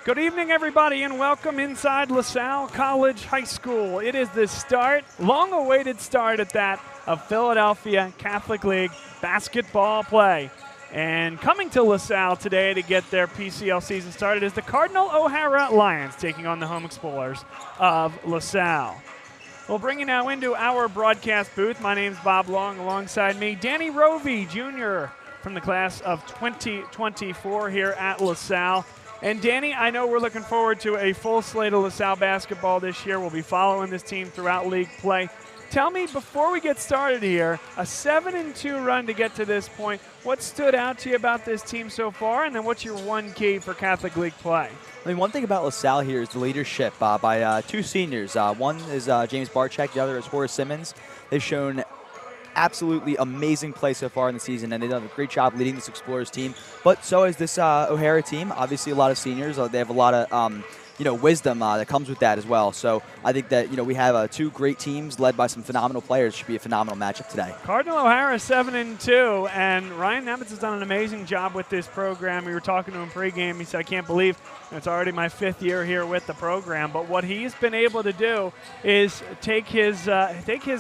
Good evening, everybody, and welcome inside LaSalle College High School. It is the start, long-awaited start at that, of Philadelphia Catholic League basketball play. And coming to LaSalle today to get their PCL season started is the Cardinal O'Hara Lions, taking on the home Explorers of LaSalle. We'll bring you now into our broadcast booth. My name's Bob Long. Alongside me, Danny Rovey, Jr., from the class of 2024 here at LaSalle. And Danny, I know we're looking forward to a full slate of LaSalle basketball this year. We'll be following this team throughout league play. Tell me, before we get started here, a 7-2 run to get to this point, what stood out to you about this team so far, and then what's your one key for Catholic League play? I mean, one thing about LaSalle here is the leadership by two seniors. One is James Barczyk, the other is Horace Simmons. They've shown absolutely amazing play so far in the season, and they've done a great job leading this Explorers team. But so is this O'Hara team. Obviously, a lot of seniors. They have a lot of wisdom that comes with that as well. So I think that we have two great teams led by some phenomenal players. Should be a phenomenal matchup today. Cardinal O'Hara 7-2, and Ryan Nemitz has done an amazing job with this program. We were talking to him pregame. He said, "I can't believe it's already my 5th year here with the program." But what he's been able to do is take his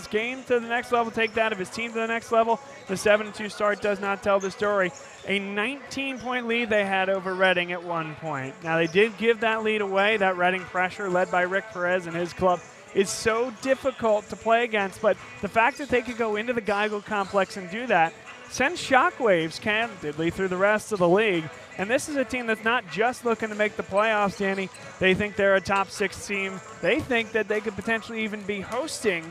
game to the next level, take that of his team to the next level. The 7-2 start does not tell the story. A 19-point lead they had over Reading at one point. Now, they did give that lead away. That Reading pressure led by Rick Perez and his club is so difficult to play against, but the fact that they could go into the Geigel complex and do that sends shockwaves candidly through the rest of the league. And this is a team that's not just looking to make the playoffs, Danny. They think they're a top 6 team. They think that they could potentially even be hosting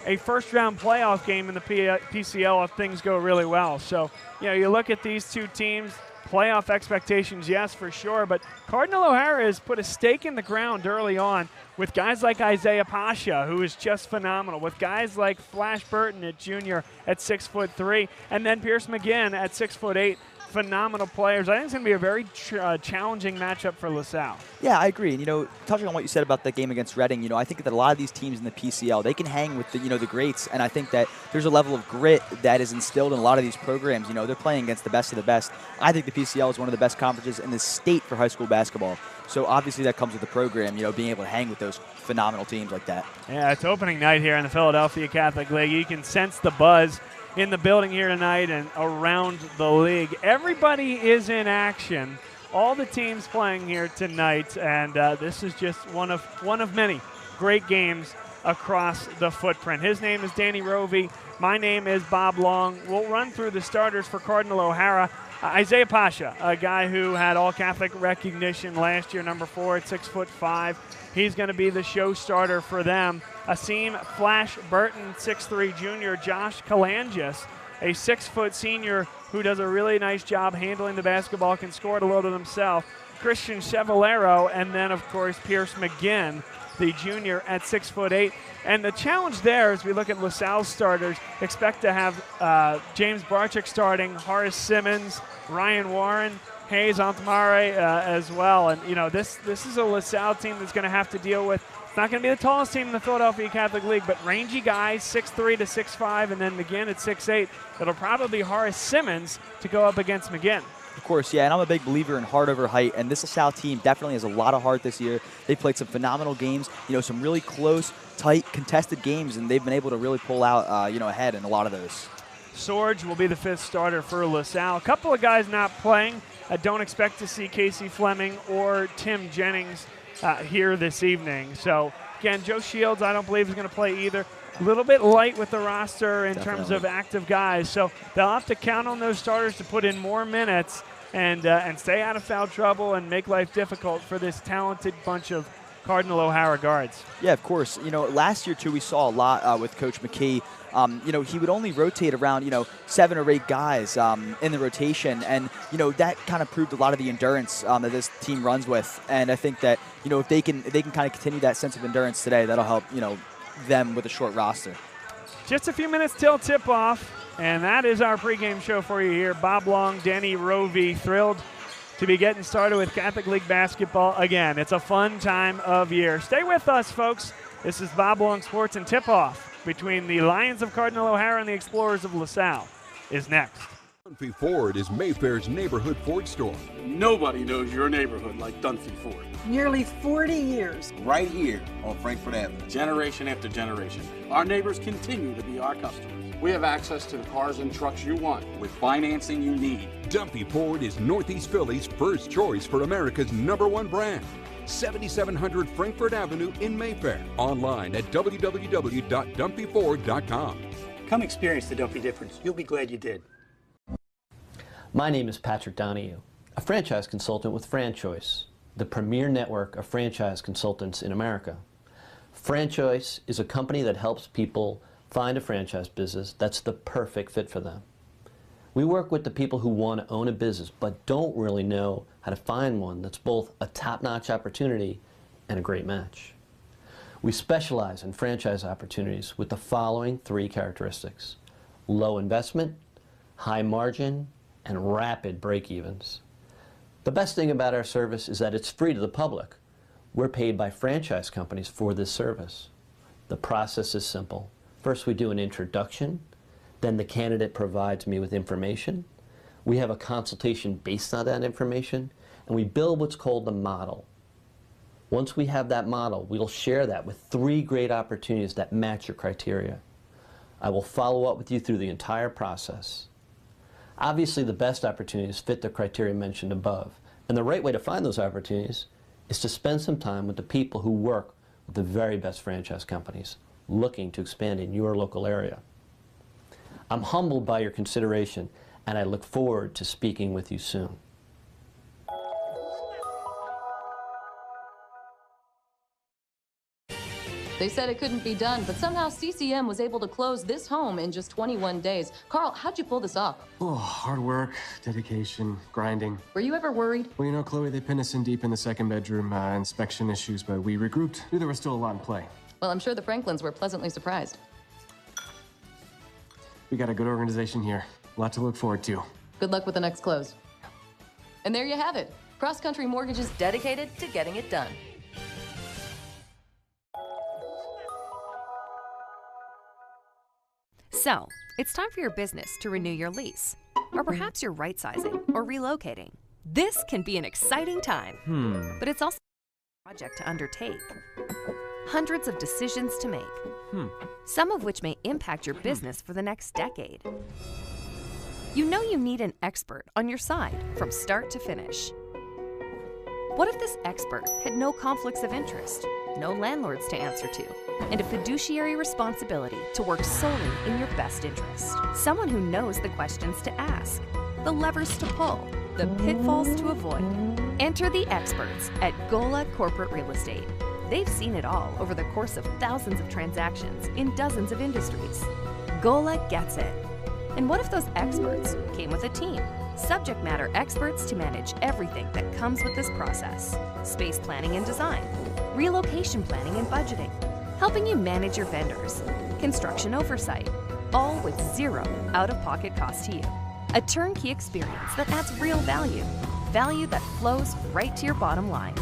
a first-round playoff game in the PCL if things go really well. So, you look at these two teams, playoff expectations, yes, for sure, but Cardinal O'Hara has put a stake in the ground early on with guys like Isaiah Pasha, who is just phenomenal, with guys like Flash Burton at junior at 6'3", and then Pierce McGinn at 6'8". Phenomenal players. I think it's going to be a very challenging matchup for LaSalle. Yeah, I agree. And, touching on what you said about the game against Reading, I think that a lot of these teams in the PCL, they can hang with the greats, and I think that there's a level of grit that is instilled in a lot of these programs. They're playing against the best of the best. I think the PCL is one of the best conferences in the state for high school basketball. So obviously that comes with the program, being able to hang with those phenomenal teams like that. Yeah, it's opening night here in the Philadelphia Catholic League. You can sense the buzz in the building here tonight and around the league. Everybody is in action. All the teams playing here tonight, and this is just one of many great games across the footprint. His name is Danny Rovey. My name is Bob Long. We'll run through the starters for Cardinal O'Hara. Isaiah Pasha, a guy who had all-Catholic recognition last year, number 4 at 6'5". He's going to be the show starter for them. Asim Flash Burton, 6'3" junior. Josh Kalangis, a 6-foot senior who does a really nice job handling the basketball, can score it a little himself. Christian Chevallero, and then, of course, Pierce McGinn, the junior at 6'8". And the challenge there, as we look at LaSalle's starters, expect to have James Barczyk starting, Horace Simmons, Ryan Warren, Hayes Antamare as well. And, this is a LaSalle team that's going to have to deal with, it's not going to be the tallest team in the Philadelphia Catholic League, but rangy guys, 6'3" to 6'5", and then McGinn at 6'8". It'll probably be Horace Simmons to go up against McGinn. Of course, yeah, and I'm a big believer in heart over height, and this LaSalle team definitely has a lot of heart this year. They've played some phenomenal games, some really close, tight, contested games, and they've been able to really pull out, ahead in a lot of those. Sorge will be the 5th starter for LaSalle. A couple of guys not playing. I don't expect to see Casey Fleming or Tim Jennings here this evening. So, again, Joe Shields I don't believe is going to play either. A little bit light with the roster in terms of active guys. So they'll have to count on those starters to put in more minutes and stay out of foul trouble and make life difficult for this talented bunch of Cardinal O'Hara guards. Yeah, of course. Last year, too, we saw a lot with Coach McKee. He would only rotate around, 7 or 8 guys in the rotation. And, that kind of proved a lot of the endurance that this team runs with. And I think that, if they can kind of continue that sense of endurance today, that'll help, them with a short roster. Just a few minutes till tip-off, and that is our pregame show for you here. Bob Long, Danny Rovey, thrilled to be getting started with Catholic League basketball again. It's a fun time of year. Stay with us, folks. This is Bob Long Sports, and tip-off between the Lions of Cardinal O'Hara and the Explorers of LaSalle is next. Dunphy Ford is Mayfair's neighborhood Ford store. Nobody knows your neighborhood like Dunphy Ford. Nearly 40 years. Right here on Frankfurt Avenue. Generation after generation. Our neighbors continue to be our customers. We have access to the cars and trucks you want with financing you need. Dunphy Ford is Northeast Philly's first choice for America's #1 brand. 7700 Frankfurt Avenue in Mayfair. Online at www.dunphyford.com. Come experience the Dunphy difference. You'll be glad you did. My name is Patrick Donahue, a franchise consultant with FranChoice, the premier network of franchise consultants in America. FranChoice is a company that helps people find a franchise business that's the perfect fit for them. We work with the people who want to own a business but don't really know how to find one that's both a top-notch opportunity and a great match. We specialize in franchise opportunities with the following 3 characteristics: low investment, high margin, and rapid break-evens. The best thing about our service is that it's free to the public. We're paid by franchise companies for this service. The process is simple. First, we do an introduction. Then the candidate provides me with information. We have a consultation based on that information, and we build what's called the model. Once we have that model, we'll share that with 3 great opportunities that match your criteria. I will follow up with you through the entire process. Obviously, the best opportunities fit the criteria mentioned above, and the right way to find those opportunities is to spend some time with the people who work with the very best franchise companies looking to expand in your local area. I'm humbled by your consideration, and I look forward to speaking with you soon. They said it couldn't be done, but somehow CCM was able to close this home in just 21 days. Carl, how'd you pull this off? Oh, hard work, dedication, grinding. Were you ever worried? Well, you know, Chloe, they pinned us in deep in the second bedroom, inspection issues, but we regrouped. Knew there was still a lot in play. Well, I'm sure the Franklins were pleasantly surprised. We got a good organization here. A lot to look forward to. Good luck with the next close. And there you have it. Cross Country Mortgage is dedicated to getting it done. So, it's time for your business to renew your lease. Or perhaps you're right-sizing or relocating. This can be an exciting time. But it's also a project to undertake. Hundreds of decisions to make. Some of which may impact your business for the next decade. You know you need an expert on your side from start to finish. What if this expert had no conflicts of interest, no landlords to answer to, and a fiduciary responsibility to work solely in your best interest? Someone who knows the questions to ask, the levers to pull, the pitfalls to avoid. Enter the experts at Gola Corporate Real Estate. They've seen it all over the course of thousands of transactions in dozens of industries. Gola gets it. And what if those experts came with a team? Subject matter experts to manage everything that comes with this process. Space planning and design, relocation planning and budgeting, helping you manage your vendors, construction oversight, all with 0 out-of-pocket cost to you. A turnkey experience that adds real value, value that flows right to your bottom line.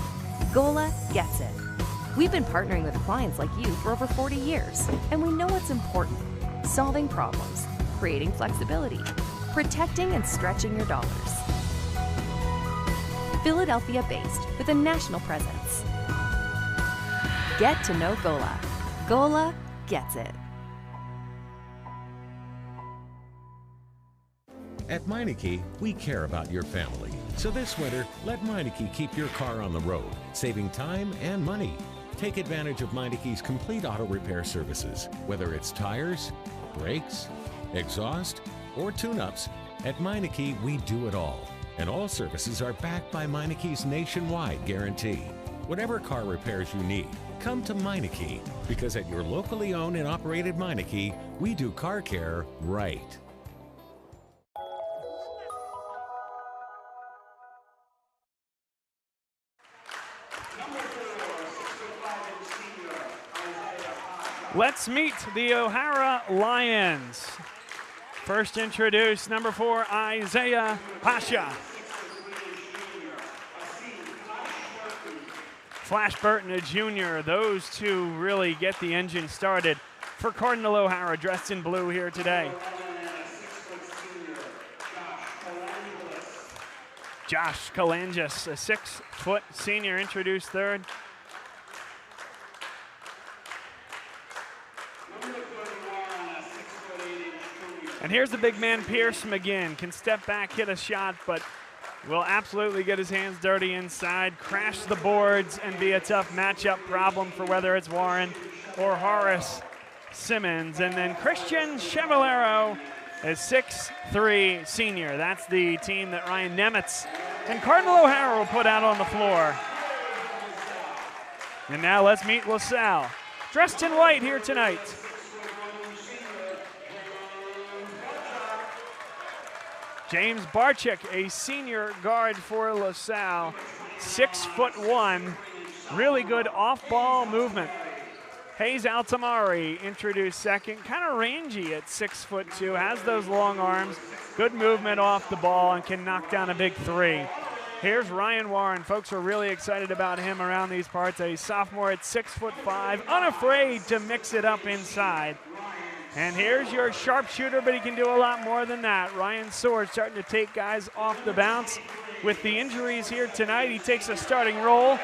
Gola gets it. We've been partnering with clients like you for over 40 years, and we know what's important: solving problems, creating flexibility, protecting and stretching your dollars. Philadelphia-based with a national presence. Get to know Gola. Gola gets it. At Meineke, we care about your family. So this winter, let Meineke keep your car on the road, saving time and money. Take advantage of Meineke's complete auto repair services. Whether it's tires, brakes, exhaust, or tune-ups, at Meineke we do it all. And all services are backed by Meineke's nationwide guarantee. Whatever car repairs you need, come to Meineke, because at your locally owned and operated Meineke, we do car care right. Let's meet the O'Hara Lions. First introduced, number 4, Isaiah Pasha. Flash Burton, a junior. Those two really get the engine started for Cardinal O'Hara, dressed in blue here today. Josh Kalangis, a 6-foot senior, introduced third. And here's the big man, Pierce McGinn. Can step back, hit a shot, but will absolutely get his hands dirty inside, crash the boards, and be a tough matchup problem for whether it's Warren or Horace Simmons. And then Christian Chevallero is 6'3" senior. That's the team that Ryan Nemitz and Cardinal O'Hara will put out on the floor. And now let's meet LaSalle. Dressed in white here tonight. James Barczyk, a senior guard for LaSalle, 6'1", really good off-ball movement. Hayes Altamari introduced second, kind of rangy at 6'2", has those long arms, good movement off the ball, and can knock down a big three. Here's Ryan Warren. Folks are really excited about him around these parts. A sophomore at 6'5", unafraid to mix it up inside. And here's your sharpshooter, but he can do a lot more than that. Ryan Sword starting to take guys off the bounce. With the injuries here tonight, he takes a starting role.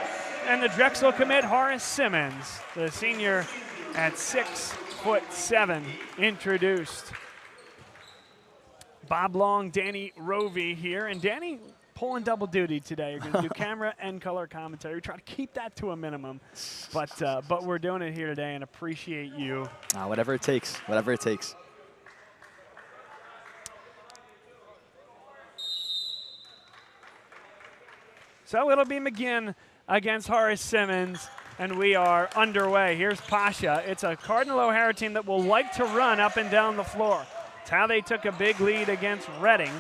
And the Drexel commit, Horace Simmons, the senior at 6'7", introduced. Bob Long, Danny Rovey here. And Danny pulling double duty today. You're going to do camera and color commentary. We try to keep that to a minimum, but we're doing it here today and appreciate you. Whatever it takes, whatever it takes. So it'll be McGinn against Horace Simmons, and we are underway. Here's Pasha. It's a Cardinal O'Hara team that will like to run up and down the floor. It's how they took a big lead against Reading.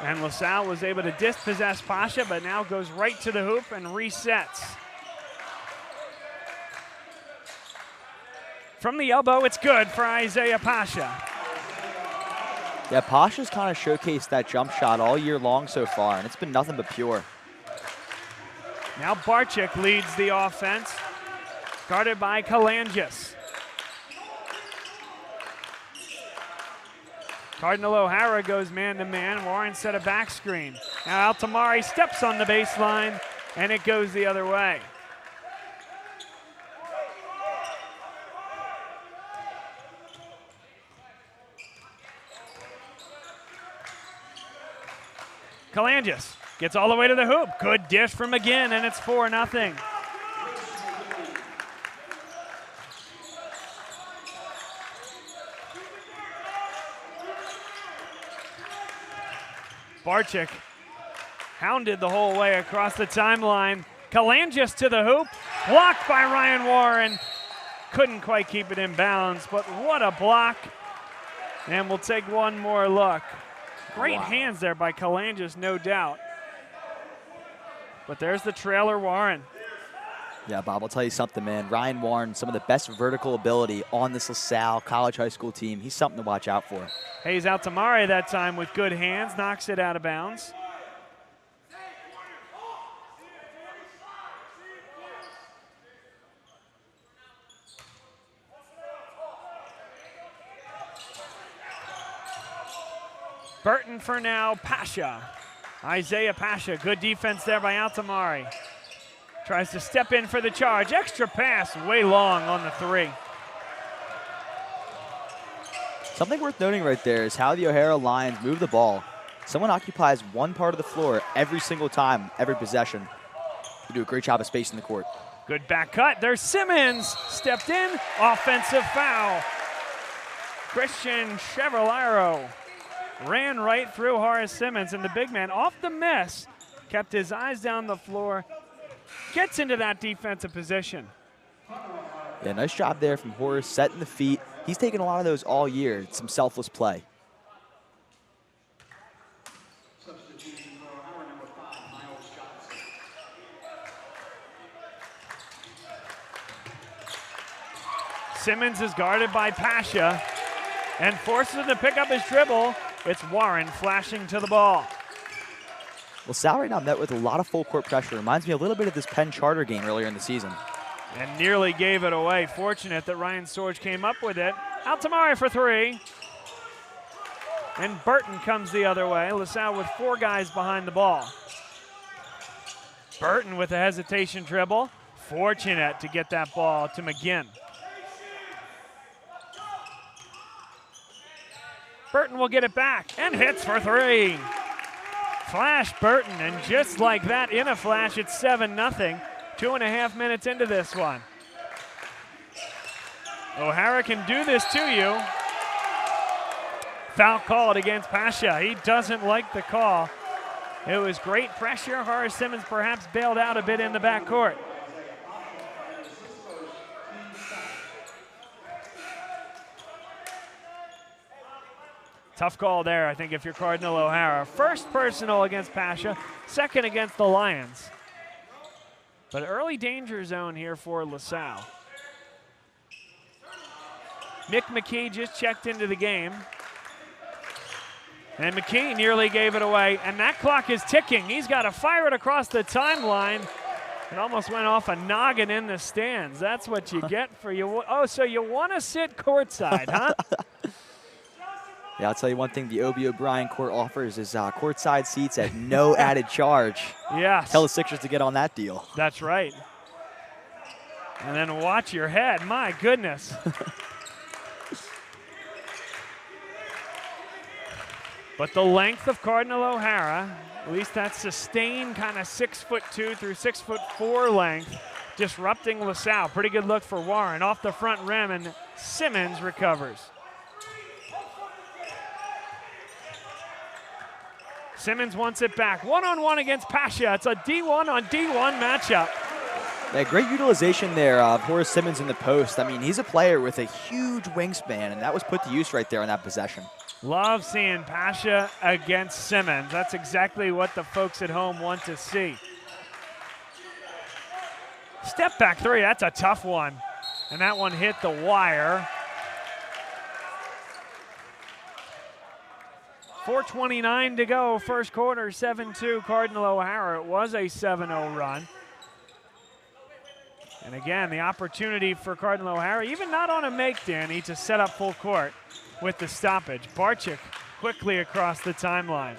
And LaSalle was able to dispossess Pasha, but now goes right to the hoop and resets. From the elbow, it's good for Isaiah Pasha. Yeah, Pasha's kind of showcased that jump shot all year long so far, and it's been nothing but pure. Now Barczyk leads the offense, guarded by Kalangis. Cardinal O'Hara goes man-to-man. Warren set a back screen. Now Altamari steps on the baseline, and it goes the other way. Kalangis gets all the way to the hoop. Good dish from McGinn, and it's 4-0. Barczyk hounded the whole way across the timeline. Kalangis to the hoop, blocked by Ryan Warren. Couldn't quite keep it in bounds, but what a block. And we'll take one more look. Great hands there by Kalangis, no doubt. But there's the trailer Warren. Yeah, Bob, I'll tell you something, man. Ryan Warren, some of the best vertical ability on this LaSalle college high school team. He's something to watch out for. Hayes Altamari that time with good hands, knocks it out of bounds. Burton for now, Pasha. Isaiah Pasha, good defense there by Altamari. Tries to step in for the charge. Extra pass, way long on the three. Something worth noting right there is how the O'Hara Lions move the ball. Someone occupies one part of the floor every single time, every possession. They do a great job of spacing the court. Good back cut. There's Simmons. Stepped in. Offensive foul. Christian Chevallero ran right through Horace Simmons, and the big man off the miss kept his eyes down the floor. Gets into that defensive position. Yeah, nice job there from Horace, setting the feet. He's taken a lot of those all year. It's some selfless play. Simmons is guarded by Pasha and forces him to pick up his dribble. It's Warren flashing to the ball. Well, Salle right now met with a lot of full court pressure. Reminds me a little bit of this Penn Charter game earlier in the season. And nearly gave it away. Fortunate that Ryan Sorge came up with it. Altamari for three. And Burton comes the other way. LaSalle with 4 guys behind the ball. Burton with a hesitation dribble. Fortunate to get that ball to McGinn. Burton will get it back and hits for 3. Flash Burton, and just like that, in a flash, it's 7-0. 2.5 minutes into this one. O'Hara can do this to you. Foul called against Pasha. He doesn't like the call. It was great pressure. Horace Simmons perhaps bailed out a bit in the backcourt. Tough call there, I think, if you're Cardinal O'Hara. First personal against Pasha, second against the Lions. But early danger zone here for LaSalle. Mick McKee just checked into the game. And McKee nearly gave it away, and that clock is ticking. He's got to fire it across the timeline. It almost went off a noggin in the stands. That's what you get for you. Oh, so you want to sit courtside, huh? Yeah, I'll tell you one thing the O.B. O'Brien court offers is courtside seats at no added charge. Yes. Tell the Sixers to get on that deal. That's right. And then watch your head. My goodness. But the length of Cardinal O'Hara, at least that sustained kind of 6'2" through 6'4" length, disrupting LaSalle. Pretty good look for Warren off the front rim, and Simmons recovers. Simmons wants it back. One-on-one against Pasha. It's a D1 on D1 matchup. Yeah, great utilization there of Horace Simmons in the post. I mean, he's a player with a huge wingspan, and that was put to use right there on that possession. Love seeing Pasha against Simmons. That's exactly what the folks at home want to see. Step back 3, that's a tough one. And that one hit the wire. 4:29 to go, first quarter, 7-2 Cardinal O'Hara. It was a 7-0 run. And again, the opportunity for Cardinal O'Hara, even not on a make, Danny, to set up full court with the stoppage. Barczyk quickly across the timeline.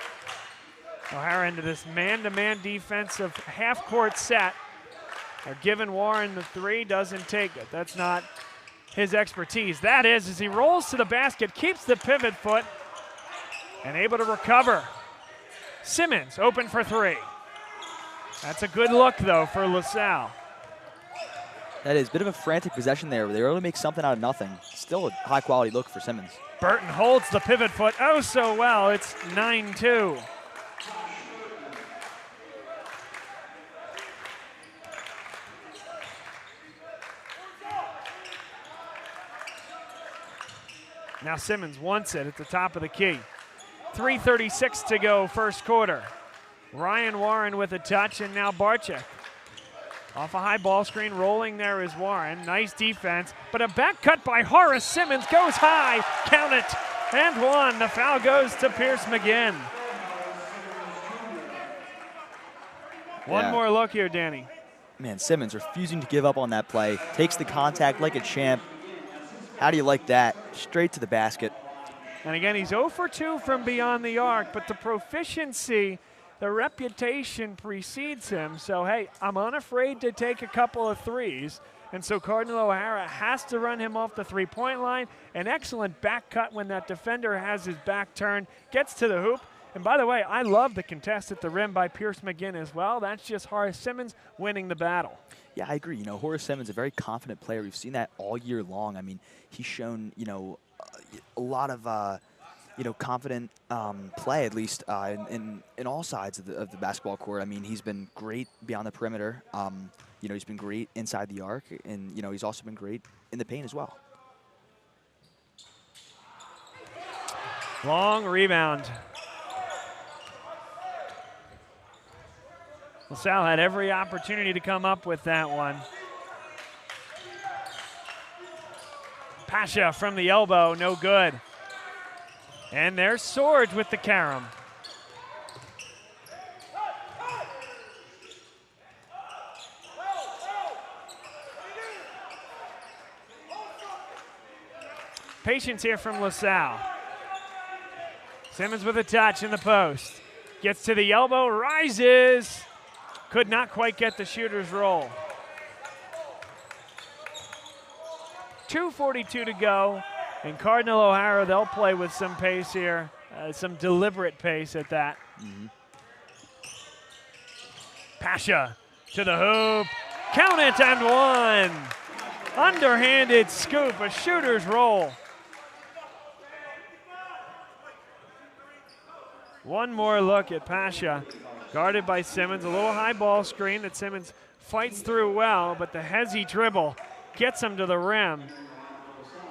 O'Hara into this man-to-man defensive half-court set. They're giving Warren the 3, doesn't take it. That's not his expertise. That is, as he rolls to the basket, keeps the pivot foot, and able to recover. Simmons open for 3. That's a good look, though, for LaSalle. That is a bit of a frantic possession there. They really make something out of nothing. Still a high-quality look for Simmons. Burton holds the pivot foot oh so well. It's 9-2. Now Simmons wants it at the top of the key. 3:36 to go, first quarter. Ryan Warren with a touch, and now Barczyk. Off a high ball screen, rolling there is Warren. Nice defense, but a back cut by Horace Simmons goes high. Count it, and 1. The foul goes to Pierce McGinn. One more look here, Danny. Man, Simmons refusing to give up on that play. Takes the contact like a champ. How do you like that? Straight to the basket. And again, he's 0 for 2 from beyond the arc, but the proficiency, the reputation precedes him. So, hey, I'm unafraid to take a couple of threes. And so Cardinal O'Hara has to run him off the three-point line. An excellent back cut when that defender has his back turned, gets to the hoop. And by the way, I love the contest at the rim by Pierce McGinn as well. That's just Horace Simmons winning the battle. Yeah, I agree. You know, Horace Simmons, a very confident player. We've seen that all year long. I mean, he's shown, you know, a lot of, you know, confident play, at least in all sides of the basketball court. I mean, he's been great beyond the perimeter. You know, he's been great inside the arc, and, you know, he's also been great in the paint as well. Long rebound. LaSalle had every opportunity to come up with that one. Pasha from the elbow, no good. And there's Swords with the carom. Patience here from LaSalle. Simmons with a touch in the post. Gets to the elbow, rises. Could not quite get the shooter's roll. 2:42 to go. And Cardinal O'Hara, they'll play with some pace here, some deliberate pace at that. Pasha to the hoop. Count it and one. Underhanded scoop, a shooter's roll. One more look at Pasha, guarded by Simmons. A little high ball screen that Simmons fights through well, but the hezzy dribble gets him to the rim.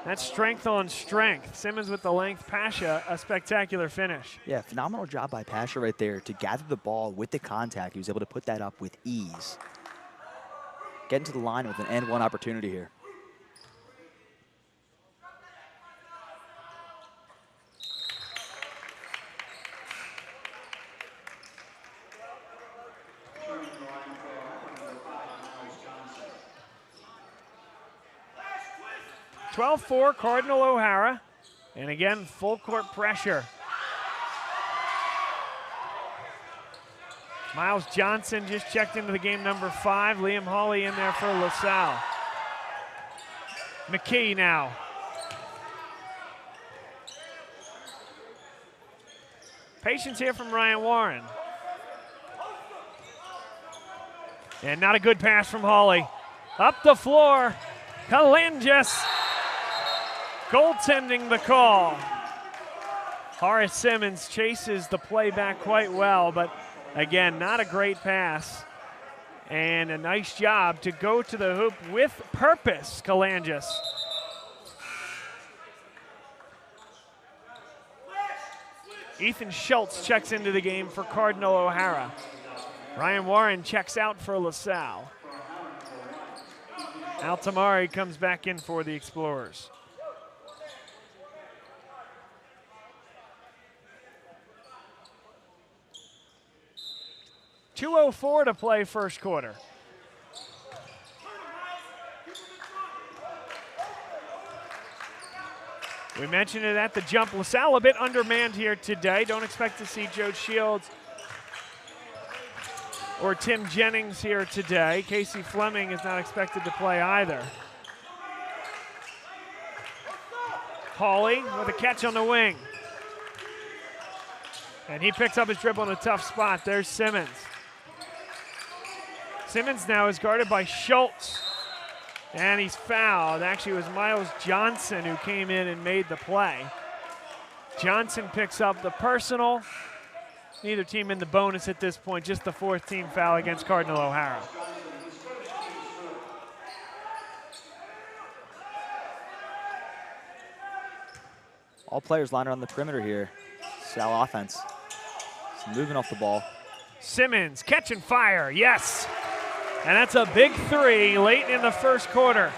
That's strength on strength. Simmons with the length, Pasha, a spectacular finish. Yeah, phenomenal job by Pasha right there to gather the ball with the contact. He was able to put that up with ease. Getting to the line with an and one opportunity here. (12-4) Cardinal O'Hara, and again, full court pressure. Miles Johnson just checked into the game, number 5. Liam Hawley in there for LaSalle. McKee now. Patience here from Ryan Warren. And not a good pass from Hawley. Up the floor, Kalanges. Goaltending the call. Horace Simmons chases the play back quite well, but again, not a great pass. And a nice job to go to the hoop with purpose, Kalanges. Ethan Schultz checks into the game for Cardinal O'Hara. Ryan Warren checks out for LaSalle. Altamari comes back in for the Explorers. .204 to play first quarter. We mentioned it at the jump. LaSalle a bit undermanned here today. Don't expect to see Joe Shields or Tim Jennings here today. Casey Fleming is not expected to play either. Hawley with a catch on the wing. And he picks up his dribble in a tough spot. There's Simmons. Simmons now is guarded by Schultz. And he's fouled. Actually, it was Miles Johnson who came in and made the play. Johnson picks up the personal. Neither team in the bonus at this point, just the 4th team foul against Cardinal O'Hara. All players lined on the perimeter here. Salle offense. It's moving off the ball. Simmons, catch and fire, yes. And that's a big 3 late in the first quarter.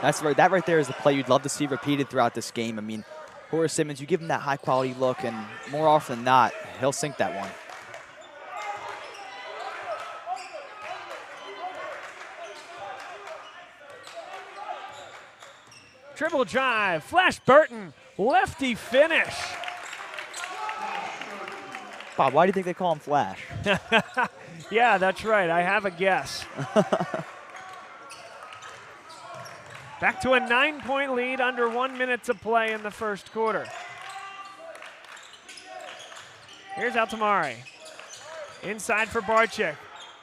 That right there is the play you'd love to see repeated throughout this game. I mean, Horace Simmons, you give him that high quality look, and more often than not, he'll sink that one. Dribble drive, Flash Burton, lefty finish. Bob, why do you think they call him Flash? Yeah, that's right. I have a guess. Back to a 9-point lead, under 1 minute to play in the first quarter. Here's Altamari. Inside for Barczyk.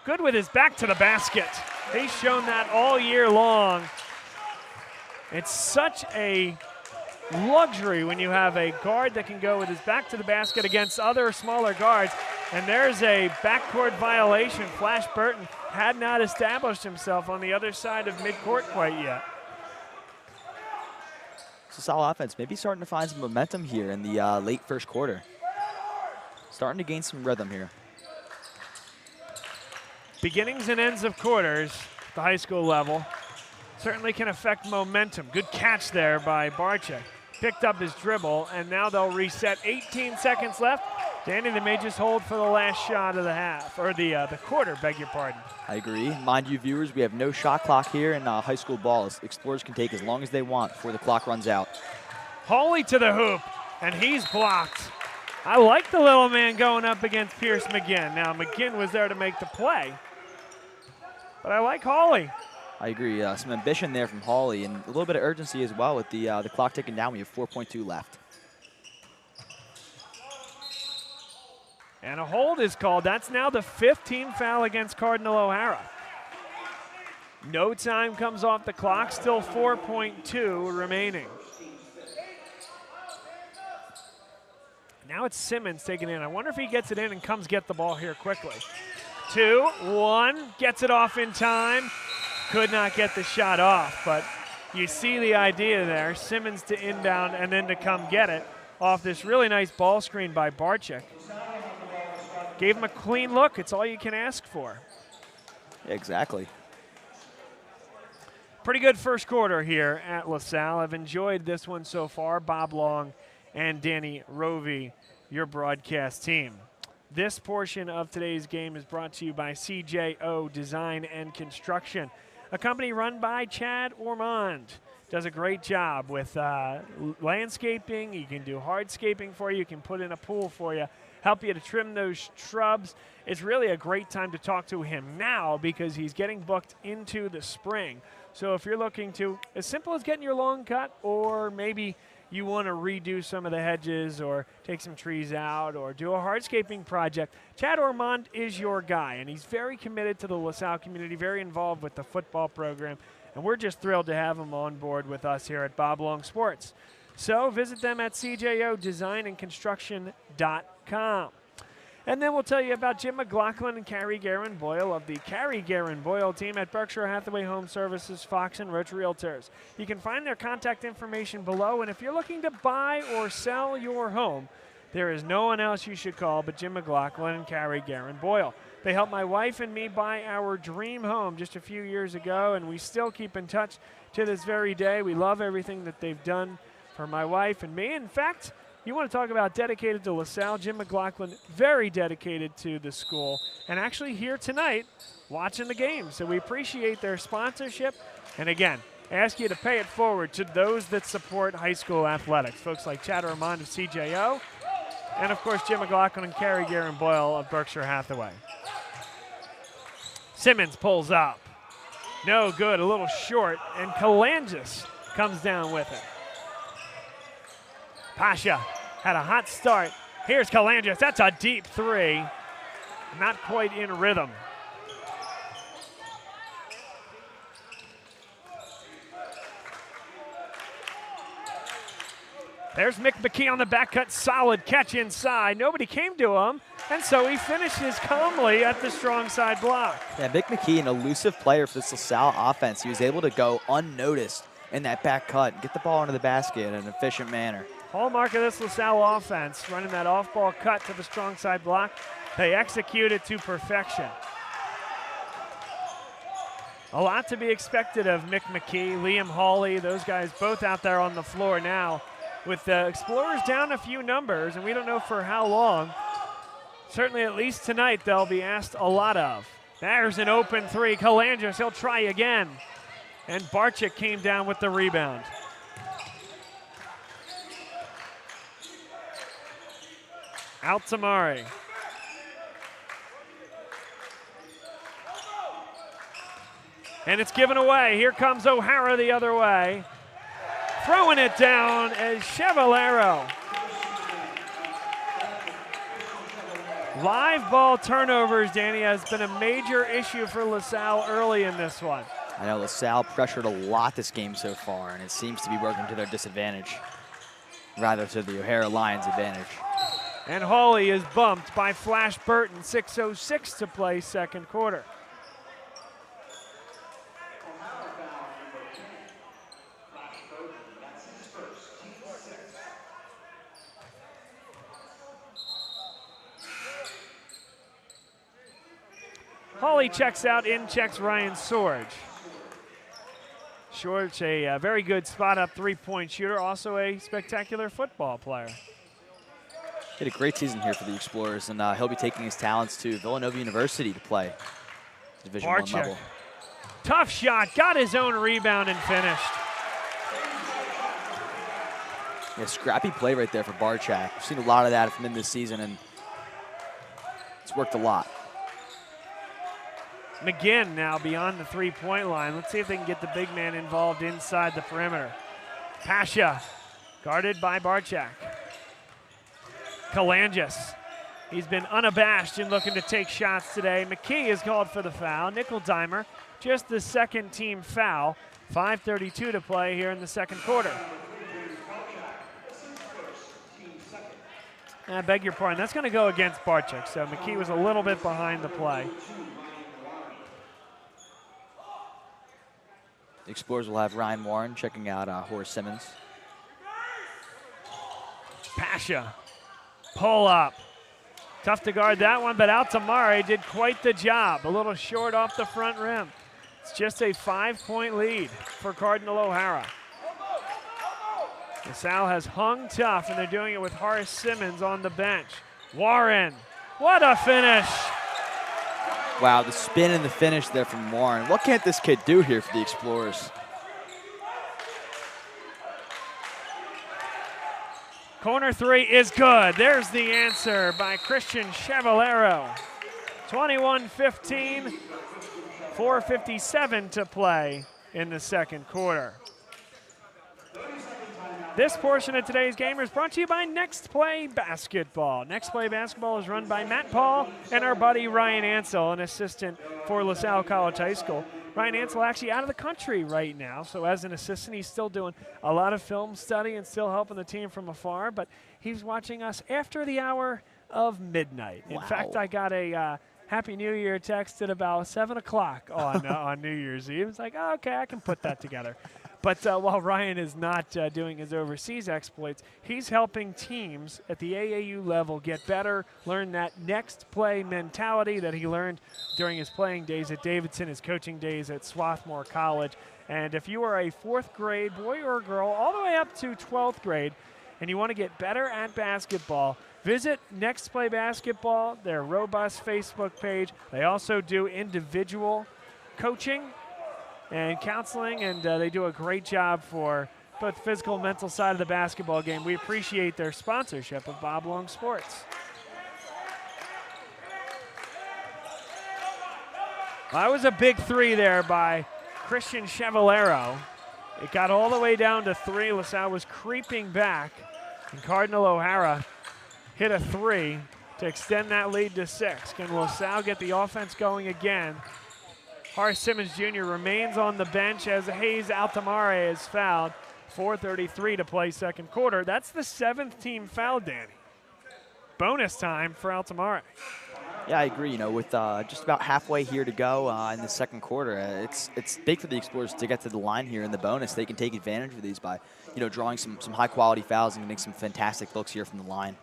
Good with his back to the basket. He's shown that all year long. It's such a luxury when you have a guard that can go with his back to the basket against other smaller guards. And there's a backcourt violation. Flash Burton had not established himself on the other side of midcourt quite yet. So Salle offense maybe starting to find some momentum here in the late first quarter. Starting to gain some rhythm here. Beginnings and ends of quarters at the high school level certainly can affect momentum. Good catch there by Barczyk. Picked up his dribble, and now they'll reset. 18 seconds left. Danny, they may just hold for the last shot of the half, or the quarter, beg your pardon. I agree. Mind you, viewers, we have no shot clock here in high school ball. Explorers can take as long as they want before the clock runs out. Hawley to the hoop, and he's blocked. I like the little man going up against Pierce McGinn. Now, McGinn was there to make the play, but I like Hawley. I agree. Some ambition there from Hawley and a little bit of urgency as well with the clock ticking down. We have 4.2 left. And a hold is called. That's now the 15th foul against Cardinal O'Hara. No time comes off the clock, still 4.2 remaining. Now it's Simmons taking it in. I wonder if he gets it in and comes get the ball here quickly. 2, 1, gets it off in time. Could not get the shot off, but you see the idea there. Simmons to inbound and then to come get it off this really nice ball screen by Barczyk. Gave him a clean look. It's all you can ask for. Exactly. Pretty good first quarter here at LaSalle. I've enjoyed this one so far. Bob Long and Danny Rovey, your broadcast team. This portion of today's game is brought to you by CJO Design and Construction, a company run by Chad Ormond. Does a great job with landscaping. You can do hardscaping for you. You can put in a pool for you, help you to trim those shrubs. It's really a great time to talk to him now because he's getting booked into the spring. So if you're looking to, as simple as getting your lawn cut, or maybe you want to redo some of the hedges or take some trees out or do a hardscaping project, Chad Ormond is your guy, and he's very committed to the LaSalle community, very involved with the football program, and we're just thrilled to have him on board with us here at Bob Long Sports. So visit them at cjodesignandconstruction.com. And then we'll tell you about Jim McLaughlin and Carrie Guerin Boyle of the Carrie Guerin Boyle team at Berkshire Hathaway Home Services, Fox and Roach Realtors. You can find their contact information below, and if you're looking to buy or sell your home, there is no one else you should call but Jim McLaughlin and Carrie Guerin Boyle. They helped my wife and me buy our dream home just a few years ago, and we still keep in touch to this very day. We love everything that they've done for my wife and me. In fact, you want to talk about dedicated to LaSalle, Jim McLaughlin, very dedicated to the school, and actually here tonight watching the game. So we appreciate their sponsorship. And again, ask you to pay it forward to those that support high school athletics, folks like Chad Ormond of CJO, and of course Jim McLaughlin and Carrie Guerin Boyle of Berkshire Hathaway. Simmons pulls up. No good, a little short, and Kalangis comes down with it. Pasha had a hot start. Here's Kalangis. That's a deep three. Not quite in rhythm. There's Mick McKee on the back cut. Solid catch inside. Nobody came to him, and so he finishes calmly at the strong side block. Yeah, Mick McKee, an elusive player for this LaSalle offense. He was able to go unnoticed in that back cut and get the ball into the basket in an efficient manner. Hallmark of this LaSalle offense, running that off-ball cut to the strong side block. They execute it to perfection. A lot to be expected of Mick McKee, Liam Hawley, those guys both out there on the floor now. With the Explorers down a few numbers, and we don't know for how long. Certainly at least tonight they'll be asked a lot of. There's an open three. Kalangis, he'll try again. And Barczyk came down with the rebound. Out to Murray. And it's given away. Here comes O'Hara the other way. Throwing it down as Chevallero. Live ball turnovers, Danny, has been a major issue for LaSalle early in this one. I know LaSalle pressured a lot this game so far, and it seems to be working to their disadvantage, rather to the O'Hara Lions' advantage. And Hawley is bumped by Flash Burton, 6:06 to play second quarter. Hawley checks out, in checks Ryan Sorge. Sorge, a very good spot-up three-point shooter, also a spectacular football player. He had a great season here for the Explorers, and he'll be taking his talents to Villanova University to play Division I level. Tough shot, got his own rebound and finished. Yeah, scrappy play right there for Barchak. We've seen a lot of that from him this season, and it's worked a lot. McGinn now beyond the three-point line. Let's see if they can get the big man involved inside the perimeter. Pasha, guarded by Barchak. Kalangis, he's been unabashed in looking to take shots today. McKee is called for the foul. Nickel-Dimer, just the second team foul. 5:32 to play here in the second quarter. I beg your pardon, that's going to go against Barchak, so McKee was a little bit behind the play. The Explorers will have Ryan Warren checking out Horace Simmons. Pasha, pull up. Tough to guard that one, but Altamare did quite the job. A little short off the front rim. It's just a 5-point lead for Cardinal O'Hara. Salle has hung tough, and they're doing it with Horace Simmons on the bench. Warren, what a finish. Wow, the spin and the finish there from Warren. What can't this kid do here for the Explorers? Corner three is good. There's the answer by Christian Chevallero. 21-15, 4:57 to play in the second quarter. This portion of today's game is brought to you by Next Play Basketball. Next Play Basketball is run by Matt Paul and our buddy Ryan Ansell, an assistant for LaSalle College High School. Ryan Ansell actually out of the country right now, so as an assistant, he's still doing a lot of film study and still helping the team from afar, but he's watching us after the hour of midnight. In fact, I got a Happy New Year text at about 7 o'clock on New Year's Eve. It's like, oh, okay, I can put that together. But while Ryan is not doing his overseas exploits, he's helping teams at the AAU level get better, learn that next play mentality that he learned during his playing days at Davidson, his coaching days at Swarthmore College. And if you are a 4th grade boy or girl all the way up to 12th grade and you want to get better at basketball, visit Next Play Basketball, their robust Facebook page. They also do individual coaching and counseling, and they do a great job for both physical and mental side of the basketball game. We appreciate their sponsorship of Bob Long Sports. Well, that was a big three there by Christian Chevallero. It got all the way down to 3. LaSalle was creeping back, and Cardinal O'Hara hit a 3 to extend that lead to 6. Can LaSalle get the offense going again? Horace Simmons Jr. remains on the bench as Hayes Altamare is fouled. 4:33 to play second quarter. That's the 7th team foul, Danny. Bonus time for Altamare. Yeah, I agree. You know, with just about halfway here to go in the second quarter, it's big for the Explorers to get to the line here in the bonus. They can take advantage of these by, drawing some high-quality fouls and getting some fantastic looks here from the line.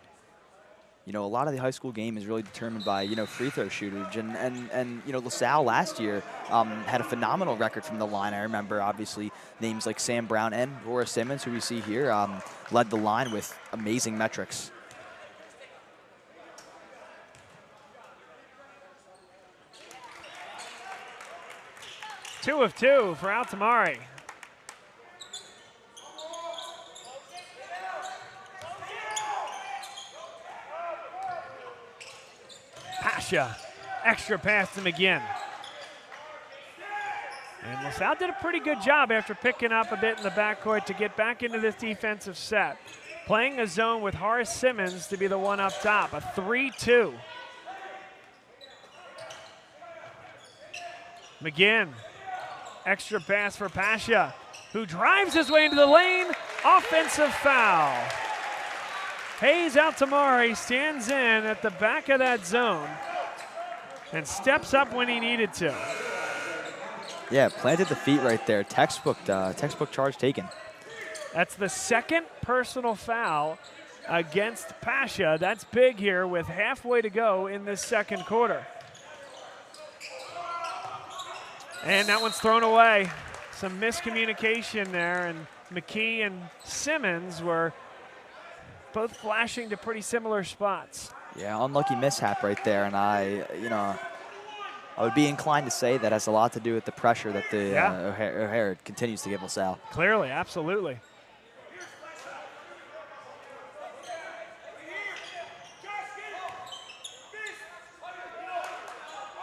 A lot of the high school game is really determined by, free throw shooters. And LaSalle last year had a phenomenal record from the line. I remember, obviously, names like Sam Brown and Horace Simmons, who we see here, led the line with amazing metrics. Two of 2 for Altamare. Pasha, extra pass to McGinn. And LaSalle did a pretty good job after picking up a bit in the backcourt to get back into this defensive set. Playing a zone with Horace Simmons to be the one up top, a 3-2. McGinn, extra pass for Pasha, who drives his way into the lane. Offensive foul. Hayes Altamare stands in at the back of that zone and steps up when he needed to. Yeah, planted the feet right there. Textbook charge taken. That's the 2nd personal foul against Pasha. That's big here with halfway to go in this second quarter. And that one's thrown away. Some miscommunication there, and McKee and Simmons were both flashing to pretty similar spots. Yeah, unlucky mishap right there, and I would be inclined to say that has a lot to do with the pressure that the O'Hara continues to give LaSalle. Clearly, absolutely.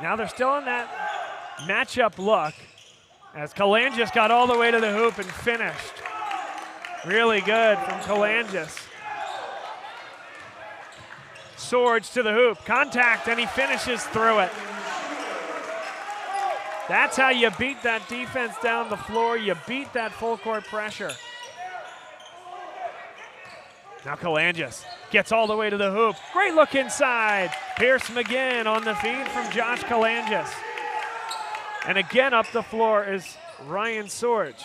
Now they're still in that matchup look as Kalangis got all the way to the hoop and finished. Really good from Kalangis. Swords to the hoop, contact, and he finishes through it. That's how you beat that defense down the floor. You beat that full court pressure. Now Kalangis gets all the way to the hoop. Great look inside. Pierce McGinn on the feed from Josh Kalangis. And again up the floor is Ryan Sorge.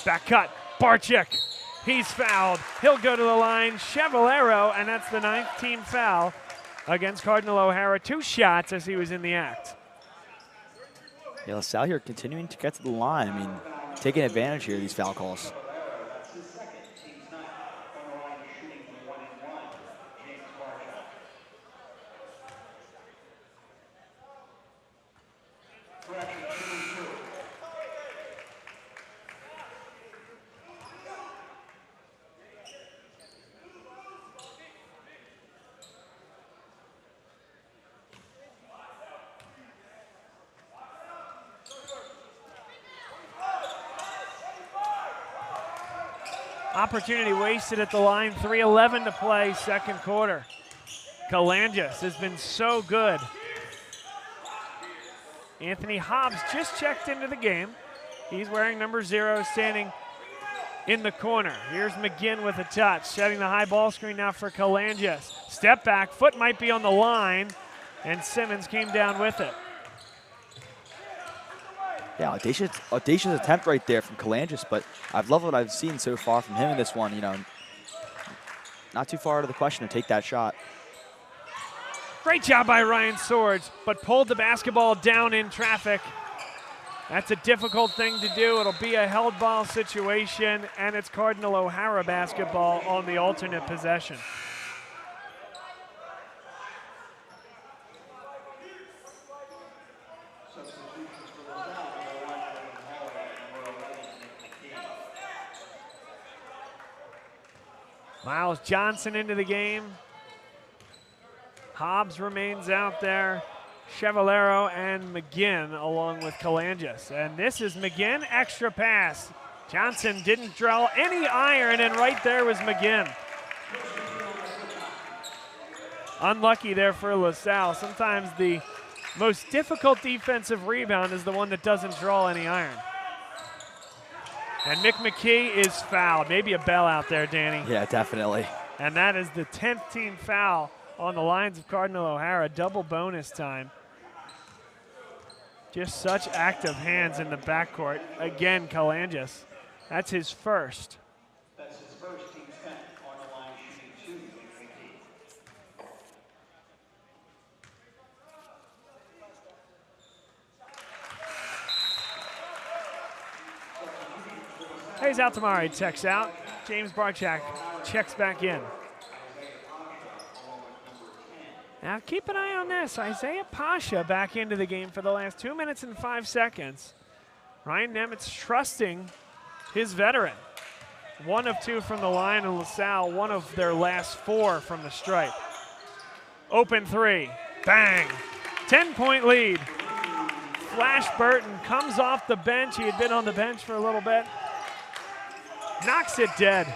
Back cut, Barczyk. He's fouled. He'll go to the line. Chevallero, and that's the 9th team foul against Cardinal O'Hara. 2 shots as he was in the act. Yeah, LaSalle here continuing to get to the line. I mean, taking advantage here of these foul calls. Opportunity wasted at the line, 3:11 to play, second quarter. Kalangis has been so good. Anthony Hobbs just checked into the game. He's wearing number 0, standing in the corner. Here's McGinn with a touch, setting the high ball screen now for Kalangis. Step back, foot might be on the line, and Simmons came down with it. Yeah, audacious attempt right there from Kalangis, but I've loved what I've seen so far from him in this one. You know, not too far out of the question to take that shot. Great job by Ryan Swords, but pulled the basketball down in traffic. That's a difficult thing to do. It'll be a held ball situation, and it's Cardinal O'Hara basketball on the alternate possession. Miles Johnson into the game. Hobbs remains out there. Chevallero and McGinn along with Kalangis. And this is McGinn, extra pass. Johnson didn't draw any iron, and right there was McGinn. Unlucky there for LaSalle. Sometimes the most difficult defensive rebound is the one that doesn't draw any iron. And Mick McKee is fouled. Maybe a bell out there, Danny. Yeah, definitely. And that is the 10th team foul on the lines of Cardinal O'Hara. Double bonus time. Just such active hands in the backcourt. Again, Kalangis. That's his first. That's his first, team 10 on the line, shooting 2. Hayes Altamari checks out. James Barczyk checks back in. Now keep an eye on this. Isaiah Pasha back into the game for the last 2 minutes and 5 seconds. Ryan Nemitz trusting his veteran. 1 of 2 from the line, and LaSalle 1 of their last 4 from the stripe. Open 3, bang. 10-point lead. Flash Burton comes off the bench. He had been on the bench for a little bit. Knocks it dead.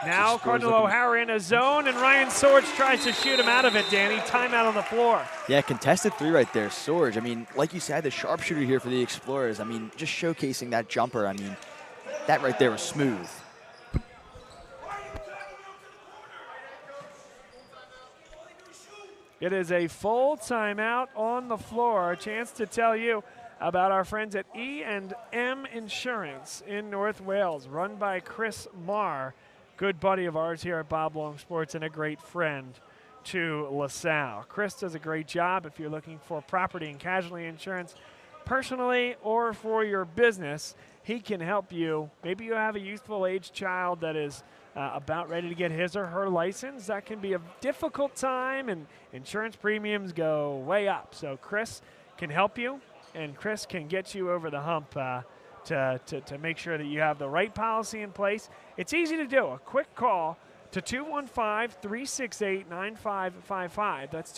Now Cardinal O'Hara in a zone, and Ryan Sorge tries to shoot him out of it, Danny. Timeout on the floor. Yeah, contested 3 right there, Sorge. I mean, like you said, the sharpshooter here for the Explorers. I mean, just showcasing that jumper. I mean, that right there was smooth. It is a full timeout on the floor. A chance to tell you about our friends at E&M Insurance in North Wales, run by Chris Marr, good buddy of ours here at Bob Long Sports and a great friend to LaSalle. Chris does a great job if you're looking for property and casualty insurance personally or for your business. He can help you. Maybe you have a youthful age child that is about ready to get his or her license. That can be a difficult time, and insurance premiums go way up. So Chris can help you, and Chris can get you over the hump to make sure that you have the right policy in place. It's easy to do. A quick call to 215-368-9555. That's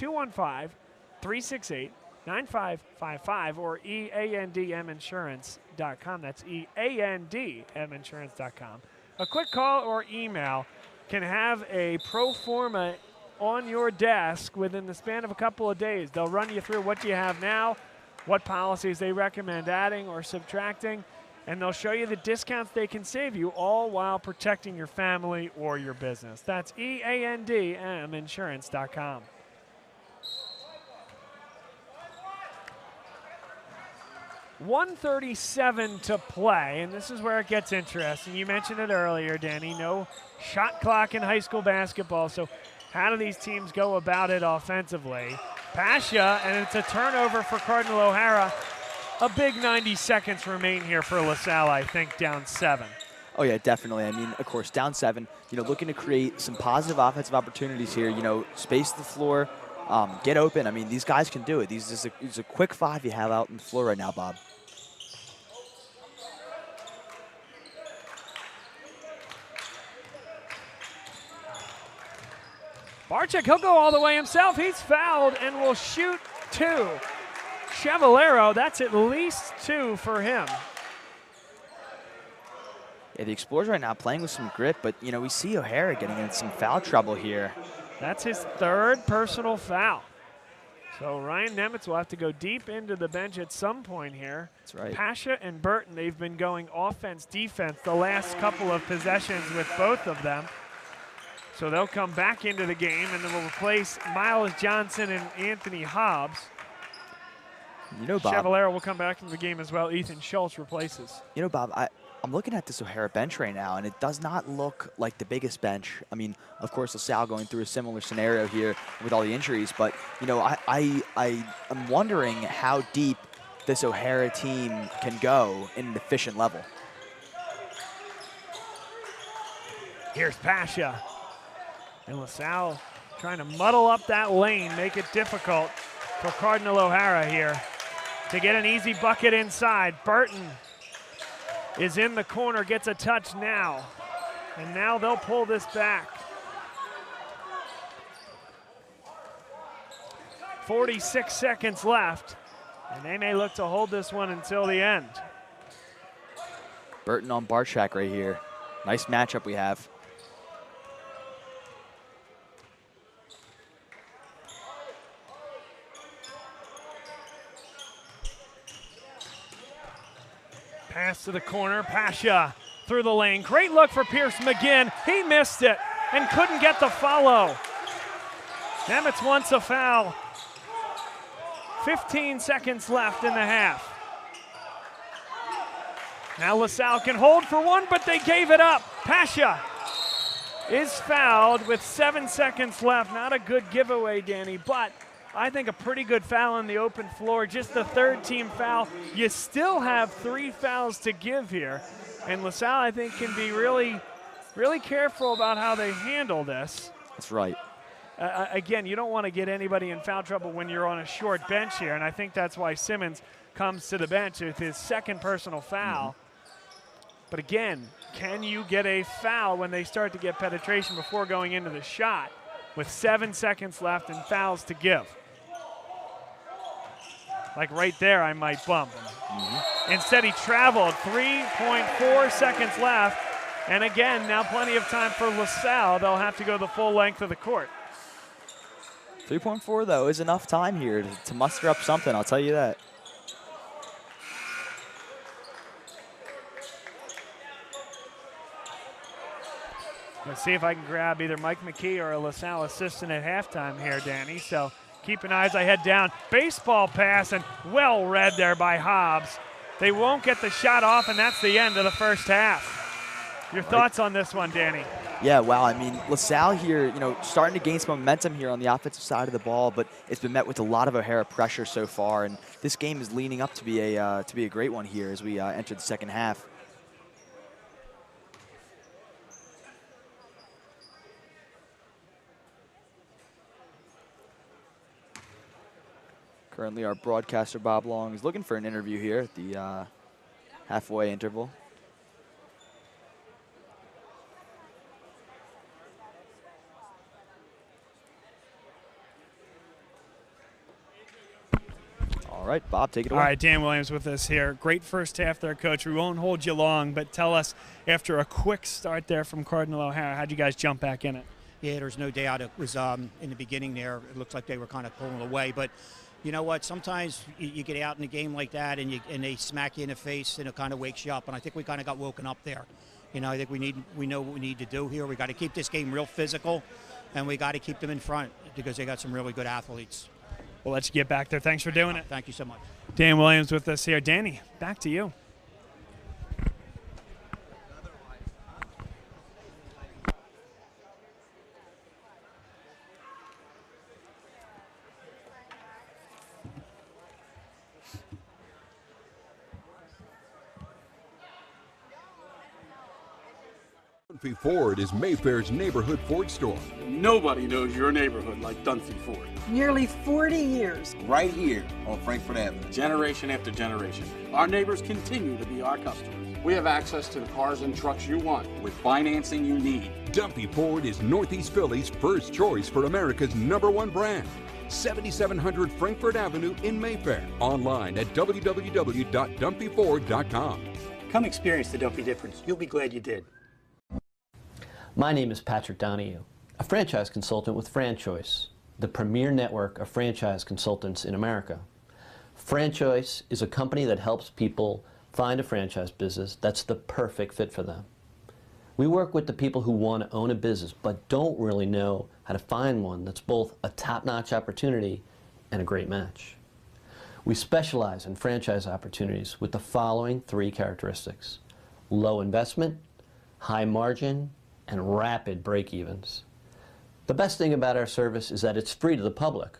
215-368-9555 or eandminsurance.com. That's eandminsurance.com. A quick call or email can have a pro forma on your desk within the span of a couple of days. They'll run you through what you have now, what policies they recommend adding or subtracting, and they'll show you the discounts they can save you, all while protecting your family or your business. That's eandminsurance.com. .137 to play, and this is where it gets interesting. You mentioned it earlier, Danny. No shot clock in high school basketball, so how do these teams go about it offensively? Pasha, and it's a turnover for Cardinal O'Hara. A big 90 seconds remain here for LaSalle, I think, down 7. Oh, yeah, definitely. I mean, of course, down 7, looking to create some positive offensive opportunities here, space the floor, get open. I mean, these guys can do it. This is a quick 5 you have out on the floor right now, Bob. Barczyk, he'll go all the way himself. He's fouled and will shoot 2. Chevallero, that's at least 2 for him. Yeah, the Explorers right now playing with some grit, but, we see O'Hara getting in some foul trouble here. That's his 3rd personal foul. So Ryan Nemitz will have to go deep into the bench at some point here. That's right. Pasha and Burton, they've been going offense, defense the last couple of possessions with both of them. So they'll come back into the game, and then we'll replace Miles Johnson and Anthony Hobbs. Bob, Chevallero will come back into the game as well. Ethan Schultz replaces. Bob, I'm looking at this O'Hara bench right now, and it does not look like the biggest bench. I mean, of course, LaSalle going through a similar scenario here with all the injuries, but, I am wondering how deep this O'Hara team can go in an efficient level. Here's Pasha. And LaSalle trying to muddle up that lane, make it difficult for Cardinal O'Hara here to get an easy bucket inside. Burton is in the corner, gets a touch now. And now they'll pull this back. 46 seconds left, and they may look to hold this one until the end. Burton on Barczyk right here. Nice matchup we have. Pass to the corner, Pasha through the lane. Great look for Pierce McGinn. He missed it and couldn't get the follow. Nemitz wants a foul. 15 seconds left in the half. Now LaSalle can hold for one, but they gave it up. Pasha is fouled with 7 seconds left. Not a good giveaway, Danny, but I think a pretty good foul on the open floor, just the 3rd team foul. You still have 3 fouls to give here. And LaSalle, I think, can be really, really careful about how they handle this. That's right. Again, you don't want to get anybody in foul trouble when you're on a short bench here, and I think that's why Simmons comes to the bench with his 2nd personal foul. But again, can you get a foul when they start to get penetration before going into the shot with 7 seconds left and fouls to give? Like right there, I might bump. Instead, he traveled. 3.4 seconds left. And again, now plenty of time for LaSalle. They'll have to go the full length of the court. 3.4, though, is enough time here to muster up something, I'll tell you that. Let's see if I can grab either Mike McKee or a LaSalle assistant at halftime here, Danny. So keep an eye as I head down. Baseball pass, and well read there by Hobbs. They won't get the shot off, and that's the end of the first half. Your thoughts on this one, Danny? Yeah, wow. I mean, LaSalle here, starting to gain some momentum here on the offensive side of the ball, but it's been met with a lot of O'Hara pressure so far, and this game is leaning up to be a great one here as we enter the second half. Currently, our broadcaster, Bob Long, is looking for an interview here at the halfway interval. right, Bob, take it away. All right, Dan Williams with us here. Great first half there, Coach. We won't hold you long, but tell us, after a quick start there from Cardinal O'Hara, how'd you guys jump back in it? Yeah, there's no doubt it was in the beginning there. It looked like they were kind of pulling away, but you know what? Sometimes you get out in a game like that and they smack you in the face and it kind of wakes you up. And I think we kind of got woken up there. You know, I think we know what we need to do here. We got to keep this game real physical, and we got to keep them in front because they got some really good athletes. Well, let's get back there. Thanks for doing it. Thank you so much. Dan Williams with us here. Danny, back to you. Dunphy Ford is Mayfair's neighborhood Ford store. Nobody knows your neighborhood like Dunphy Ford. Nearly 40 years. Right here on Frankfurt Avenue. Generation after generation, our neighbors continue to be our customers. We have access to the cars and trucks you want with financing you need. Dunphy Ford is Northeast Philly's first choice for America's #1 brand. 7700 Frankfurt Avenue in Mayfair. Online at www.dunphyford.com. Come experience the Dunphy difference. You'll be glad you did. My name is Patrick Donahue, a franchise consultant with FranChoice, the premier network of franchise consultants in America. FranChoice is a company that helps people find a franchise business that's the perfect fit for them. We work with the people who want to own a business but don't really know how to find one that's both a top-notch opportunity and a great match. We specialize in franchise opportunities with the following 3 characteristics: low investment, high margin, and rapid break-evens. The best thing about our service is that it's free to the public.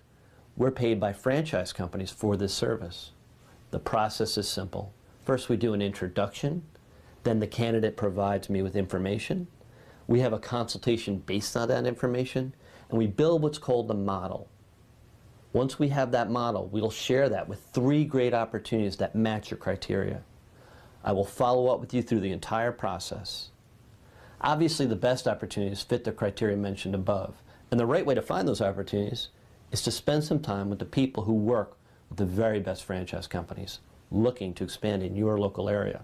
We're paid by franchise companies for this service. The process is simple. First, we do an introduction. Then the candidate provides me with information. We have a consultation based on that information, and we build what's called the model. Once we have that model, we'll share that with 3 great opportunities that match your criteria. I will follow up with you through the entire process. Obviously, the best opportunities fit the criteria mentioned above, and the right way to find those opportunities is to spend some time with the people who work with the very best franchise companies looking to expand in your local area.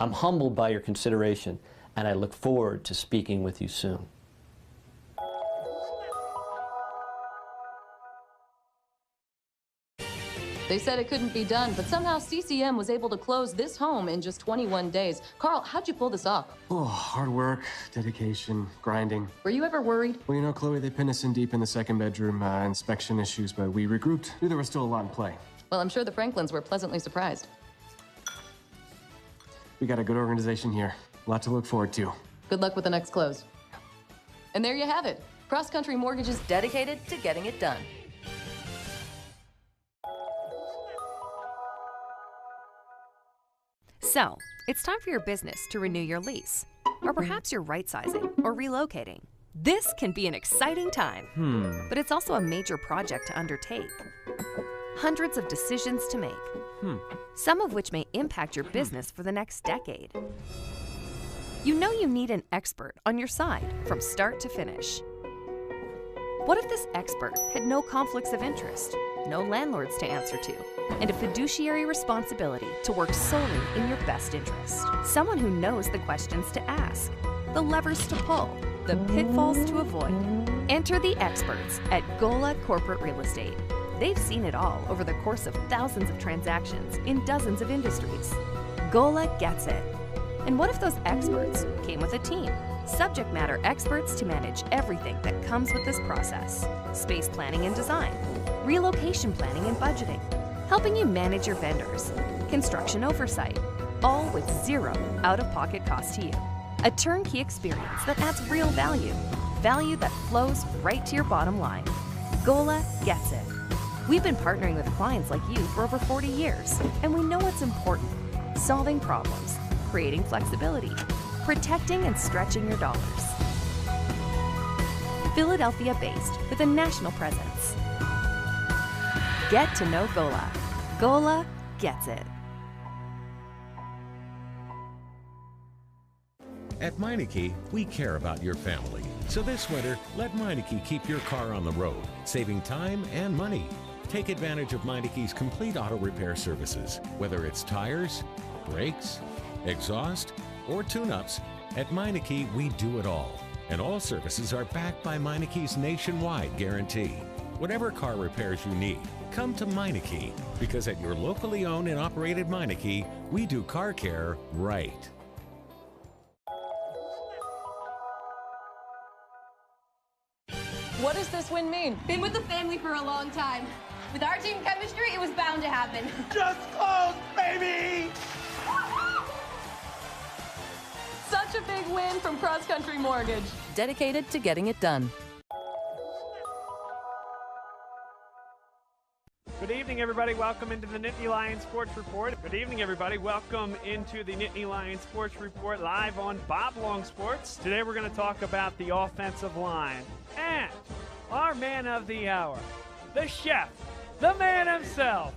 I'm humbled by your consideration, and I look forward to speaking with you soon. They said it couldn't be done, but somehow CCM was able to close this home in just 21 days. Carl, how'd you pull this off? Oh, hard work, dedication, grinding. Were you ever worried? Well, you know, Chloe, they pinned us in deep in the second bedroom, inspection issues, but we regrouped. Knew there was still a lot in play. Well, I'm sure the Franklins were pleasantly surprised. We got a good organization here. A lot to look forward to. Good luck with the next close. And there you have it. Cross Country Mortgage is dedicated to getting it done. So, it's time for your business to renew your lease. Or perhaps you're right-sizing or relocating. This can be an exciting time, but it's also a major project to undertake. Hundreds of decisions to make, some of which may impact your business for the next decade. You know you need an expert on your side from start to finish. What if this expert had no conflicts of interest, no landlords to answer to, and a fiduciary responsibility to work solely in your best interest? Someone who knows the questions to ask, the levers to pull, the pitfalls to avoid. Enter the experts at Gola Corporate Real Estate. They've seen it all over the course of thousands of transactions in dozens of industries. Gola gets it. And what if those experts came with a team? Subject matter experts to manage everything that comes with this process. Space planning and design, relocation planning and budgeting, helping you manage your vendors, construction oversight, all with zero out-of-pocket cost to you. A turnkey experience that adds real value, value that flows right to your bottom line. Gola gets it. We've been partnering with clients like you for over 40 years, and we know what's important: solving problems, creating flexibility, protecting and stretching your dollars. Philadelphia-based with a national presence. Get to know Gola. Gola gets it. At Meineke, we care about your family. So this winter, let Meineke keep your car on the road, saving time and money. Take advantage of Meinike's complete auto repair services. Whether it's tires, brakes, exhaust, or tune-ups, at Meineke we do it all. And all services are backed by Meinike's nationwide guarantee. Whatever car repairs you need, come to Meineke, because at your locally owned and operated Meineke, we do car care right. What does this win mean? Been with the family for a long time. With our team chemistry, it was bound to happen. Just close, baby! Such a big win from Cross Country Mortgage. Dedicated to getting it done. Good evening, everybody. Welcome into the Nittany Lions Sports Report. Good evening, everybody. Welcome into the Nittany Lions Sports Report live on Bob Long Sports. Today we're going to talk about the offensive line and our man of the hour, the chef, the man himself.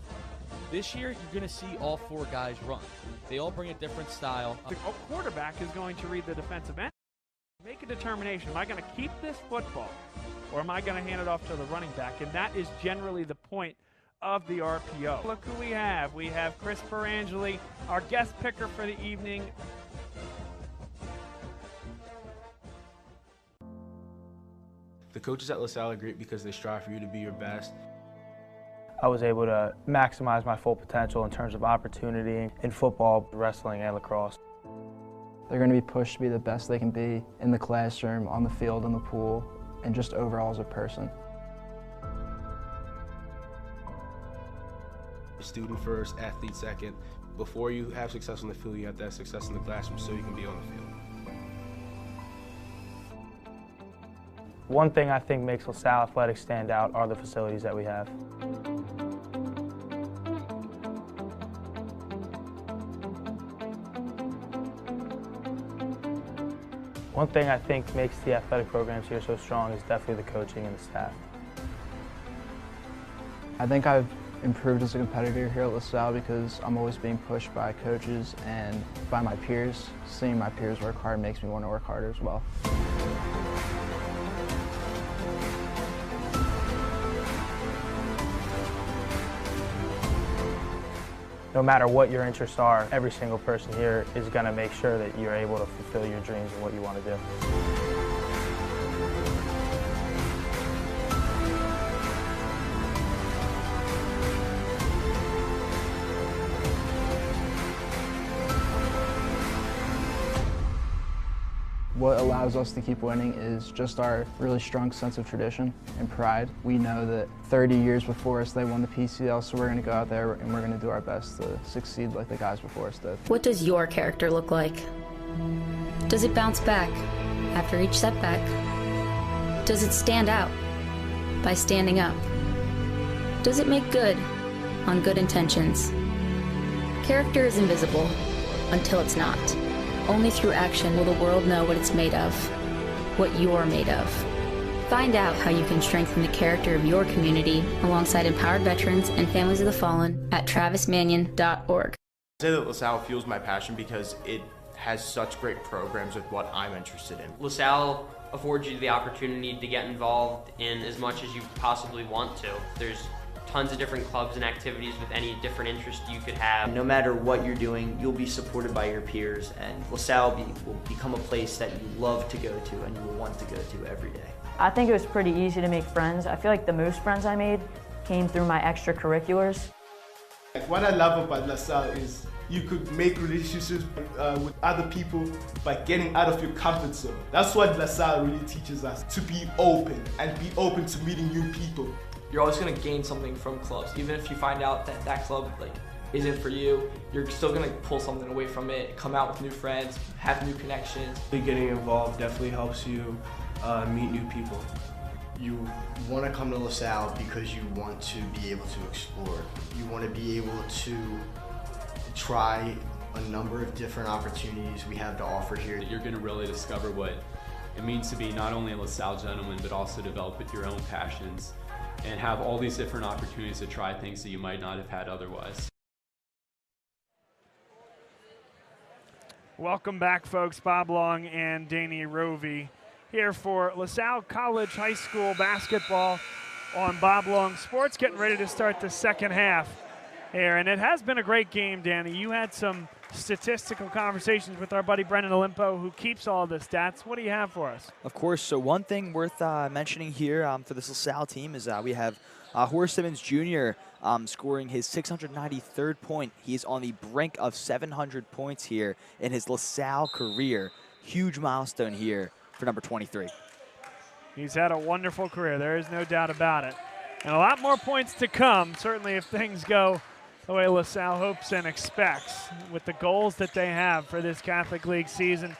This year, you're going to see all four guys run. They all bring a different style. The quarterback is going to read the defensive end. Make a determination. Am I going to keep this football or am I going to hand it off to the running back? And that is generally the point of the RPO. Look who we have. We have Chris Perangeli, our guest picker for the evening. The coaches at LaSalle are great because they strive for you to be your best. I was able to maximize my full potential in terms of opportunity in football, wrestling, and lacrosse. They're going to be pushed to be the best they can be in the classroom, on the field, in the pool, and just overall as a person. Student first, athlete second. Before you have success on the field, you have to have success in the classroom so you can be on the field. One thing I think makes LaSalle Athletics stand out are the facilities that we have. One thing I think makes the athletic programs here so strong is definitely the coaching and the staff. I think I've improved as a competitor here at LaSalle because I'm always being pushed by coaches and by my peers. Seeing my peers work hard makes me want to work harder as well. No matter what your interests are, every single person here is going to make sure that you're able to fulfill your dreams and what you want to do. What allows us to keep winning is just our really strong sense of tradition and pride. We know that 30 years before us they won the PCL, so we're going to go out there and we're going to do our best to succeed like the guys before us did. What does your character look like? Does it bounce back after each setback? Does it stand out by standing up? Does it make good on good intentions? Character is invisible until it's not. Only through action will the world know what it's made of, what you're made of. Find out how you can strengthen the character of your community alongside empowered veterans and families of the fallen at travismanion.org. I say that LaSalle fuels my passion because it has such great programs with what I'm interested in. LaSalle affords you the opportunity to get involved in as much as you possibly want to. There's tons of different clubs and activities with any different interest you could have. No matter what you're doing, you'll be supported by your peers, and LaSalle will become a place that you love to go to and you will want to go to every day. I think it was pretty easy to make friends. I feel like the most friends I made came through my extracurriculars. What I love about LaSalle is you could make relationships with other people by getting out of your comfort zone. That's what LaSalle really teaches us, to be open and be open to meeting new people. You're always going to gain something from clubs. Even if you find out that that club isn't for you, you're still going to pull something away from it, come out with new friends, have new connections. Getting involved definitely helps you meet new people. You want to come to LaSalle because you want to be able to explore. You want to be able to try a number of different opportunities we have to offer here. You're going to really discover what it means to be not only a LaSalle gentleman, but also develop with your own passions and have all these different opportunities to try things that you might not have had otherwise. Welcome back, folks. Bob Long and Danny Rovey here for LaSalle College High School basketball. on Bob Long Sports, getting ready to start the second half here. And it has been a great game, Danny. You had some statistical conversations with our buddy Brendan Olimpo, who keeps all the stats. What do you have for us? Of course. So one thing worth mentioning here for this LaSalle team is we have Horace Simmons Jr. Scoring his 693rd point. He's on the brink of 700 points here in his LaSalle career. Huge milestone here for number 23. He's had a wonderful career. There is no doubt about it. And a lot more points to come, certainly if things go the way LaSalle hopes and expects with the goals that they have for this Catholic League season,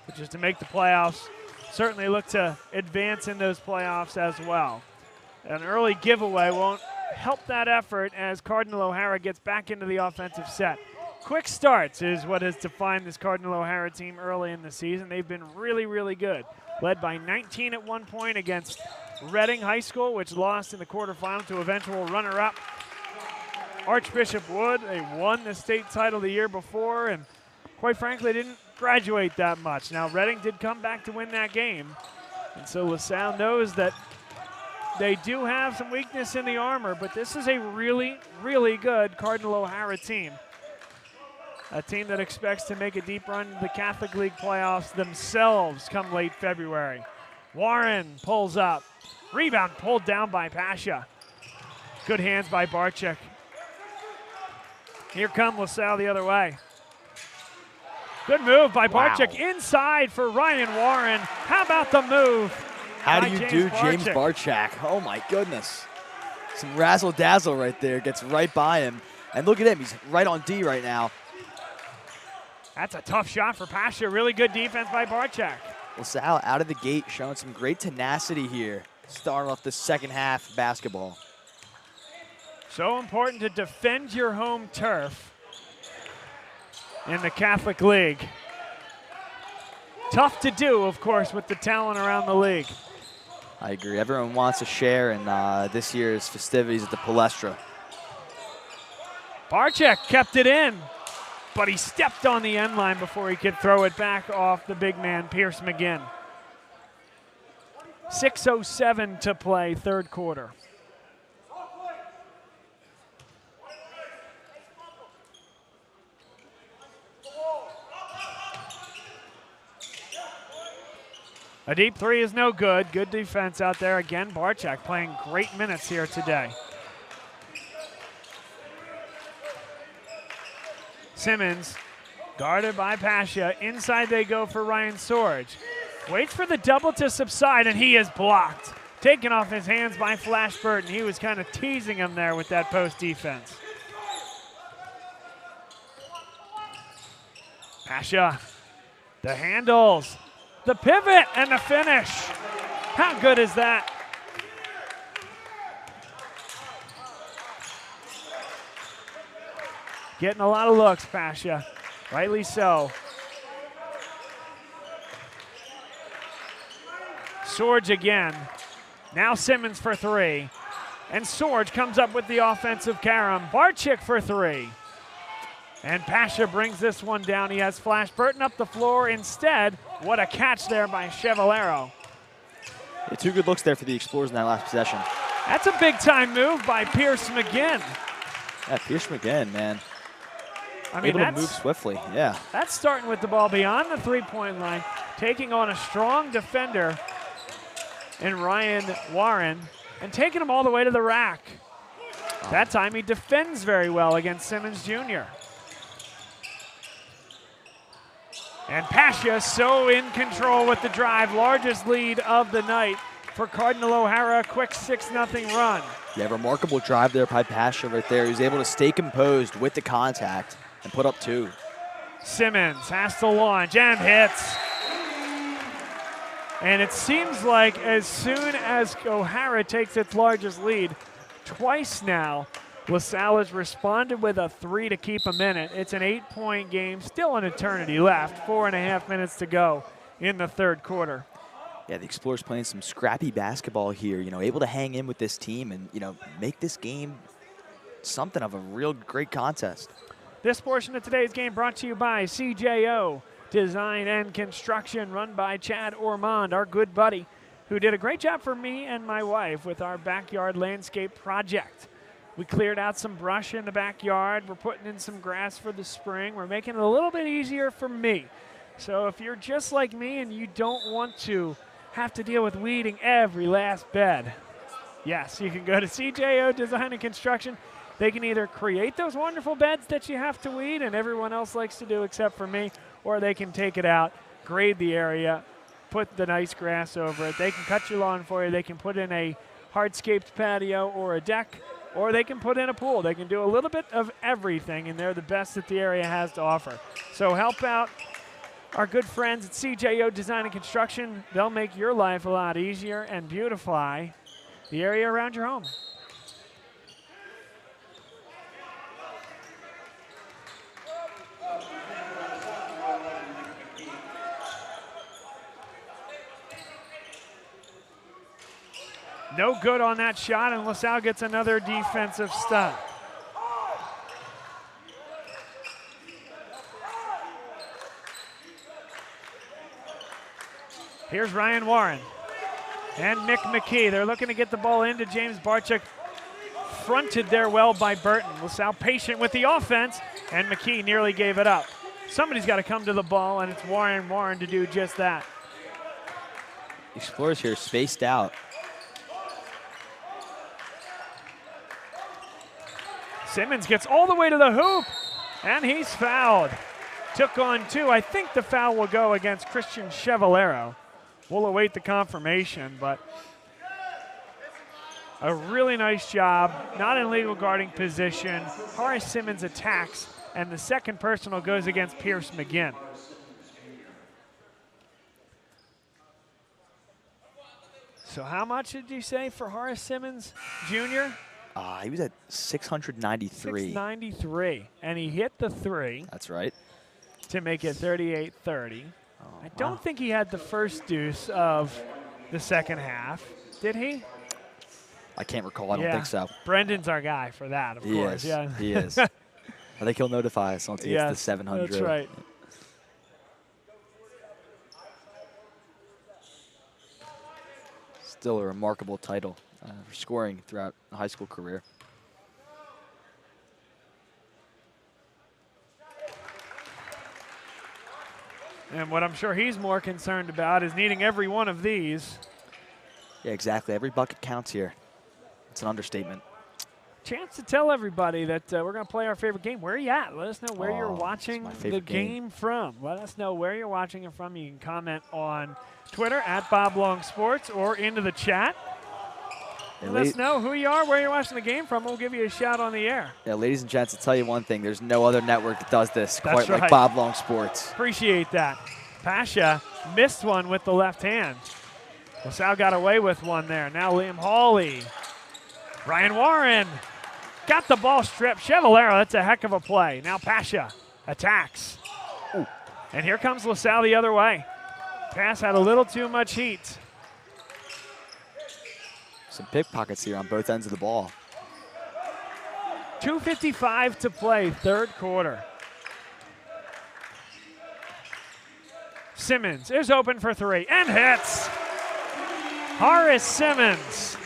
which is to make the playoffs. Certainly look to advance in those playoffs as well. An early giveaway won't help that effort as Cardinal O'Hara gets back into the offensive set. Quick starts is what has defined this Cardinal O'Hara team early in the season. They've been really, really good. Led by 19 at one point against Reading High School, which lost in the quarterfinal to eventual runner-up Archbishop Wood. They won the state title the year before and quite frankly didn't graduate that much. Now Reading did come back to win that game, and so LaSalle knows that they do have some weakness in the armor, but this is a really, really good Cardinal O'Hara team. A team that expects to make a deep run to the Catholic League playoffs themselves come late February. Warren pulls up. Rebound pulled down by Pasha. Good hands by Barczyk. Here come LaSalle the other way. Good move by Barczyk inside for Ryan Warren. How about the move? How do you do James Barczyk? Oh my goodness. Some razzle-dazzle right there. Gets right by him. And look at him. He's right on D right now. That's a tough shot for Pasha. Really good defense by Barczyk. LaSalle out of the gate showing some great tenacity here. Starting off the second half basketball. So important to defend your home turf in the Catholic League. Tough to do, of course, with the talent around the league. I agree. Everyone wants a share in this year's festivities at the Palestra. Barczyk kept it in, but he stepped on the end line before he could throw it back off the big man, Pierce McGinn. 6:07 to play, third quarter. A deep three is no good. Good defense out there. Again, Barczyk playing great minutes here today. Simmons guarded by Pasha. Inside they go for Ryan Sorge. Waits for the double to subside, and he is blocked. Taken off his hands by Flash Burton. He was kind of teasing him there with that post defense. Pasha, the handles, the pivot, and the finish. How good is that? Getting a lot of looks, Pasha. Rightly so. Sorge again. Now Simmons for three. And Sorge comes up with the offensive carom. Barczyk for three. And Pasha brings this one down. He has Flash Burton up the floor instead. What a catch there by Chevallero. Yeah, two good looks there for the Explorers in that last possession. That's a big-time move by Pierce McGinn. Yeah, Pierce McGinn, man. I mean, able to move swiftly, yeah. That's starting with the ball beyond the three-point line, taking on a strong defender in Ryan Warren, and taking him all the way to the rack. That time he defends very well against Simmons Jr. And Pasha so in control with the drive. Largest lead of the night for Cardinal O'Hara. A quick 6-0 run. Yeah, remarkable drive there by Pasha right there. He was able to stay composed with the contact and put up two. Simmons has to launch and hits. And it seems like as soon as O'Hara takes its largest lead, twice now, LaSalle has responded with a three to keep them in it. It's an 8-point game, still an eternity left. 4.5 minutes to go in the third quarter. Yeah, the Explorers playing some scrappy basketball here, you know, able to hang in with this team and, you know, make this game something of a real great contest. This portion of today's game brought to you by CJO Design and Construction, run by Chad Ormond, our good buddy, who did a great job for me and my wife with our backyard landscape project. We cleared out some brush in the backyard. We're putting in some grass for the spring. We're making it a little bit easier for me. So if you're just like me and you don't want to have to deal with weeding every last bed, yes, you can go to CJO Design and Construction. They can either create those wonderful beds that you have to weed and everyone else likes to do except for me, or they can take it out, grade the area, put the nice grass over it. They can cut your lawn for you. They can put in a hardscaped patio or a deck, or they can put in a pool. They can do a little bit of everything, and they're the best that the area has to offer. So help out our good friends at CJO Design and Construction. They'll make your life a lot easier and beautify the area around your home. No good on that shot, and LaSalle gets another defensive stop. Here's Ryan Warren and Mick McKee. They're looking to get the ball into James Barczyk. Fronted there well by Burton. LaSalle patient with the offense, and McKee nearly gave it up. Somebody's got to come to the ball, and it's Warren to do just that. Explorers here spaced out. Simmons gets all the way to the hoop, and he's fouled. Took on two. I think the foul will go against Christian Chevallero. We'll await the confirmation, but a really nice job. Not in legal guarding position. Horace Simmons attacks, and the second personal goes against Pierce McGinn. So how much did you say for Horace Simmons Jr.? He was at 693. 693, and he hit the three. That's right. To make it 38-30. I don't think he had the first deuce of the second half. Did he? I can't recall. I don't think so. Brendan's our guy for that, of course. Yeah. He is. I think he'll notify us once he gets to 700. That's right. Still a remarkable title for scoring throughout a high school career. And what I'm sure he's more concerned about is needing every one of these. Yeah, exactly. Every bucket counts here. It's an understatement. Chance to tell everybody that we're going to play our favorite game. Where are you at? Let us know where you're watching the game from. Let us know where you're watching it from. You can comment on Twitter at Bob Long Sports or into the chat. Let us know who you are, where you're watching the game from. We'll give you a shout on the air. Yeah, ladies and gents, I'll tell you one thing. There's no other network that does this quite like Bob Long Sports. Appreciate that. Pasha missed one with the left hand. LaSalle got away with one there. Now Liam Hawley. Ryan Warren got the ball stripped. Chevallero, that's a heck of a play. Now Pasha attacks. Ooh. And here comes LaSalle the other way. Pass had a little too much heat. Some pickpockets here on both ends of the ball. 2:55 to play, third quarter. Simmons is open for three and hits. Horace Simmons.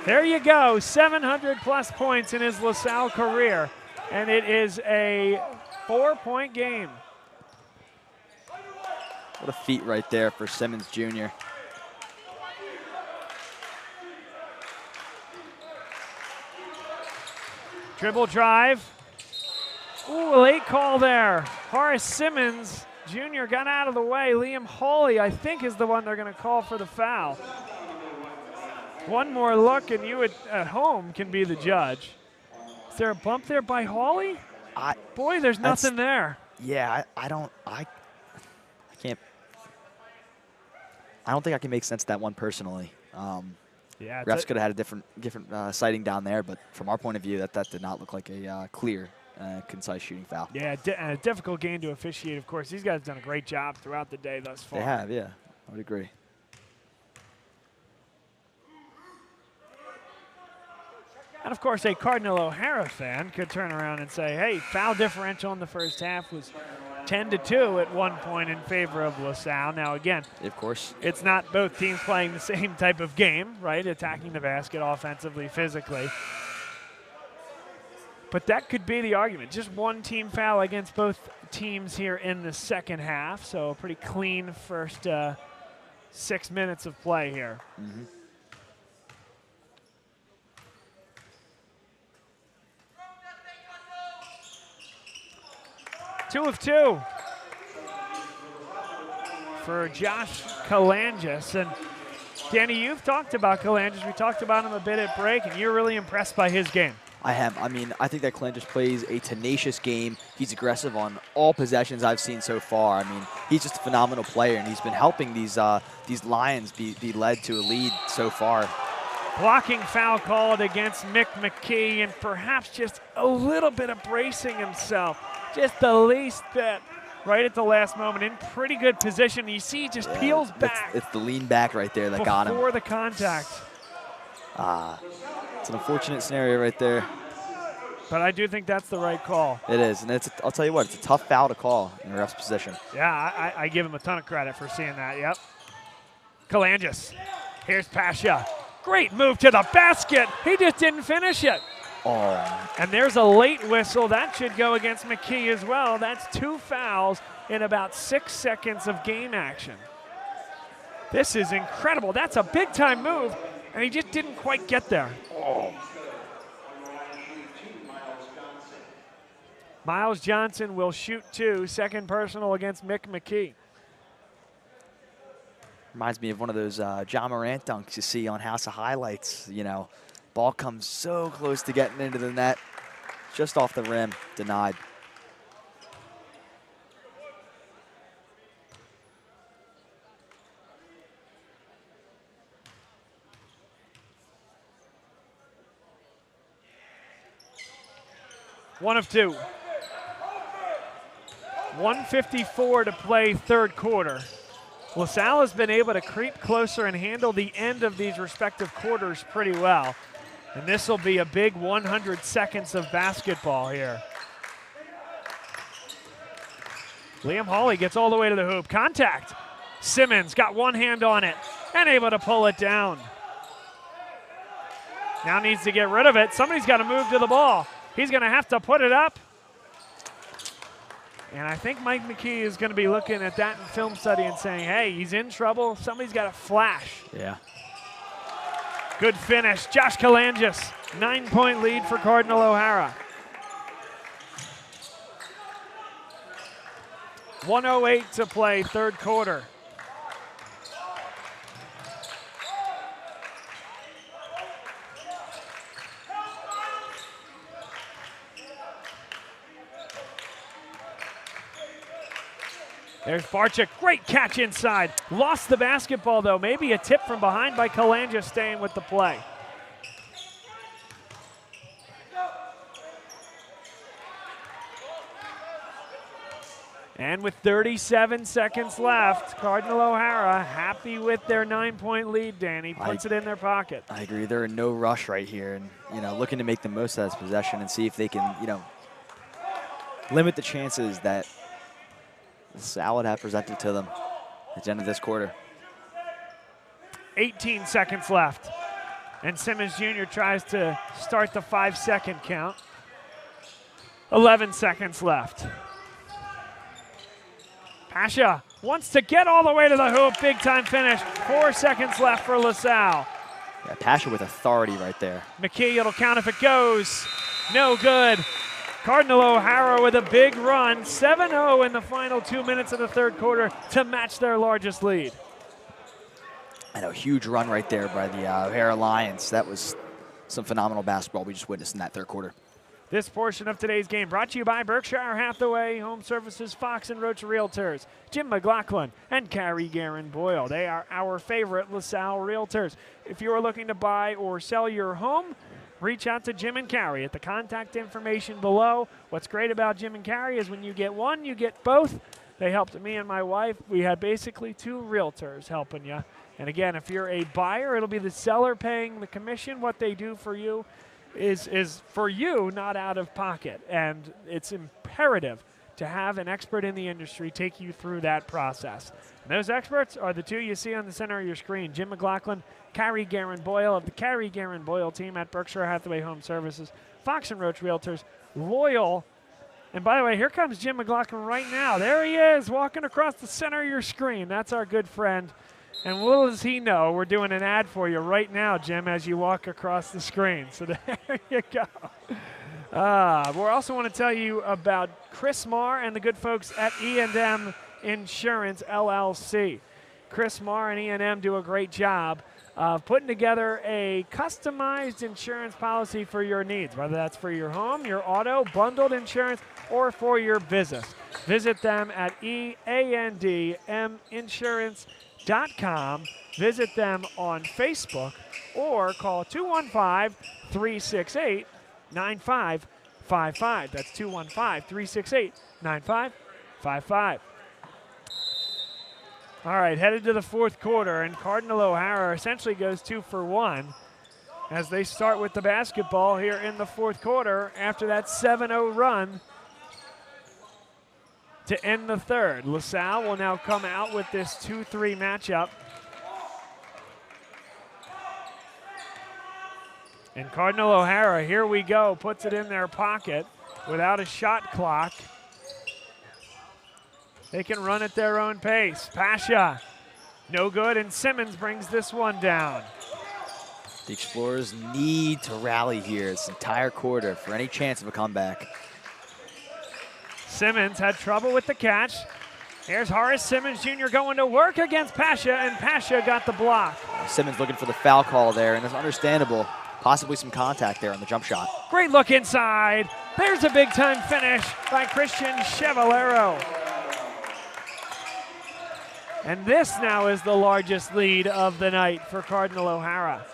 There you go, 700+ points in his LaSalle career, and it is a 4-point game. What a feat right there for Simmons Jr. Dribble drive. Ooh, a late call there. Horace Simmons Jr. got out of the way. Liam Hawley, I think, is the one they're going to call for the foul. One more look, and you at home can be the judge. Is there a bump there by Hawley? Boy, there's nothing there. Yeah, I can't. I don't think I can make sense of that one personally. Yeah, refs could have had a different sighting down there, but from our point of view, that did not look like a clear, concise shooting foul. Yeah, and a difficult game to officiate, of course. These guys have done a great job throughout the day thus far. They have, yeah. I would agree. And, of course, a Cardinal O'Hara fan could turn around and say, hey, foul differential in the first half was 10-2 at one point in favor of LaSalle. Now again, of course, it's not both teams playing the same type of game, right? Attacking the basket offensively, physically. But that could be the argument. Just one team foul against both teams here in the second half. So a pretty clean first 6 minutes of play here. Mm-hmm. Two of two for Josh Kalangis. And Danny, you've talked about Kalangis. We talked about him a bit at break, and you're really impressed by his game. I am. I mean, I think that Kalangis plays a tenacious game. He's aggressive on all possessions I've seen so far. I mean, he's just a phenomenal player, and he's been helping these Lions be led to a lead so far. Blocking foul called against Mick McKee, and perhaps just a little bit of bracing himself. Just the least bit right at the last moment. In pretty good position. You see he just peels back. It's the lean back right there that got him. Before the contact. It's an unfortunate scenario right there. But I do think that's the right call. It is, and I'll tell you what, it's a tough foul to call in the ref's position. Yeah, I give him a ton of credit for seeing that, yep. Kalangis, here's Pasha. Great move to the basket. He just didn't finish it. Oh. And there's a late whistle. That should go against McKee as well. That's 2 fouls in about 6 seconds of game action. This is incredible. That's a big-time move, and he just didn't quite get there. Oh. Miles Johnson will shoot 2, second personal against Mick McKee. Reminds me of one of those Ja Morant dunks you see on House of Highlights. You know, ball comes so close to getting into the net, just off the rim, denied. One of 2. 1:54 to play third quarter. LaSalle has been able to creep closer and handle the end of these respective quarters pretty well. And this will be a big 100 seconds of basketball here. Liam Hawley gets all the way to the hoop. Contact. Simmons got one hand on it and able to pull it down. Now needs to get rid of it. Somebody's got to move to the ball. He's going to have to put it up. And I think Mike McKee is going to be looking at that in film study and saying, hey, he's in trouble. Somebody's got to flash. Yeah. Good finish. Josh Kalangis, 9-point lead for Cardinal O'Hara. 1:08 to play third quarter. There's Barczyk, great catch inside. Lost the basketball though, maybe a tip from behind by Kalangis staying with the play. And with 37 seconds left, Cardinal O'Hara happy with their 9-point lead, Danny, puts it in their pocket. I agree, they're in no rush right here and, you know, looking to make the most of this possession and see if they can, you know, limit the chances that Salle would have presented to them at the end of this quarter. 18 seconds left. And Simmons Jr. tries to start the 5-second count. 11 seconds left. Pasha wants to get all the way to the hoop. Big time finish. 4 seconds left for LaSalle. Yeah, Pasha with authority right there. McKee, it'll count if it goes. No good. Cardinal O'Hara with a big run, 7-0 in the final 2 minutes of the third quarter to match their largest lead. And a huge run right there by the O'Hara Lions. That was some phenomenal basketball we just witnessed in that third quarter. This portion of today's game brought to you by Berkshire Hathaway Home Services, Fox and Roach Realtors, Jim McLaughlin, and Carrie Guerin Boyle. They are our favorite LaSalle Realtors. If you are looking to buy or sell your home, reach out to Jim and Carrie at the contact information below. What's great about Jim and Carrie is when you get one, you get both. They helped me and my wife. We had basically 2 realtors helping you. And again, if you're a buyer, it'll be the seller paying the commission. What they do for you is for you, not out of pocket. And it's imperative to have an expert in the industry take you through that process. And those experts are the two you see on the center of your screen, Jim McLaughlin, Carrie Guerin Boyle of the Carrie Guerin Boyle team at Berkshire Hathaway Home Services, Fox and Roach Realtors, Loyal. And by the way, here comes Jim McLaughlin right now. There he is, walking across the center of your screen. That's our good friend. And little does he know, we're doing an ad for you right now, Jim, as you walk across the screen. So there you go. We also want to tell you about Chris Marr and the good folks at E&M Insurance, LLC. Chris Marr and E&M do a great job of putting together a customized insurance policy for your needs, whether that's for your home, your auto, bundled insurance, or for your business. Visit them at eandminsurance.com. Visit them on Facebook or call 215-368-9555. That's 215-368-9555. All right, headed to the fourth quarter, and Cardinal O'Hara essentially goes 2 for 1 as they start with the basketball here in the fourth quarter after that 7-0 run to end the third. LaSalle will now come out with this 2-3 matchup. And Cardinal O'Hara, here we go, puts it in their pocket without a shot clock. They can run at their own pace. Pasha, no good, and Simmons brings this one down. The Explorers need to rally here this entire quarter for any chance of a comeback. Simmons had trouble with the catch. Here's Horace Simmons Jr. going to work against Pasha, and Pasha got the block. Simmons looking for the foul call there, and it's understandable. Possibly some contact there on the jump shot. Great look inside. There's a big-time finish by Christian Chevallero. And this now is the largest lead of the night for Cardinal O'Hara.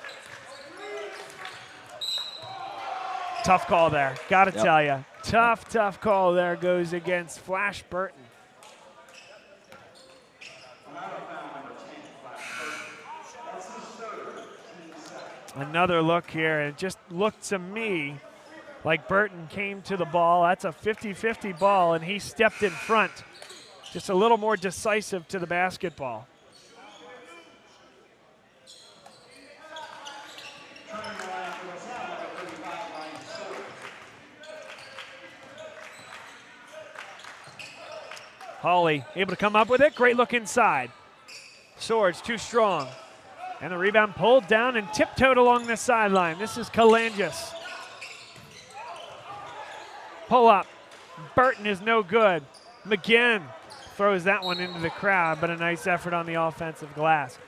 Tough call there, gotta tell you. Tough call there goes against Flash Burton. Another look here, and it just looked to me like Burton came to the ball. That's a 50-50 ball, and he stepped in front. Just a little more decisive to the basketball. Hawley able to come up with it. Great look inside. Swords too strong. And the rebound pulled down and tiptoed along the sideline. This is Kalangis. Pull up. Burton is no good. McGinn throws that one into the crowd, but a nice effort on the offensive glass.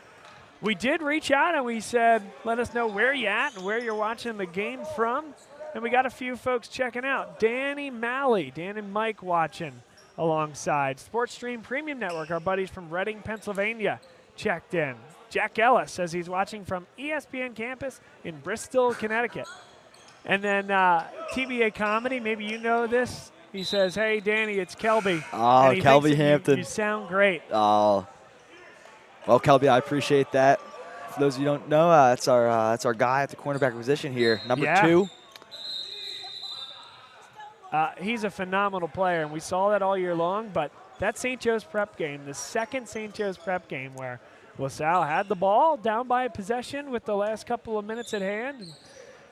We did reach out and we said, let us know where you're at and where you're watching the game from. And we got a few folks checking out. Danny Malley, Dan and Mike watching alongside. Sports Stream Premium Network, our buddies from Reading, Pennsylvania, checked in. Jack Ellis says he's watching from ESPN campus in Bristol, Connecticut. And then TBA Comedy, maybe you know this. He says, hey, Danny, it's Kelby. Oh, Kelby Hampton. You sound great. Oh, well, Kelby, I appreciate that. For those of you who don't know, that's our guy at the cornerback position here, number 2. He's a phenomenal player, and we saw that all year long. But that St. Joe's Prep game, the second St. Joe's Prep game where LaSalle had the ball down by a possession with the last couple of minutes at hand.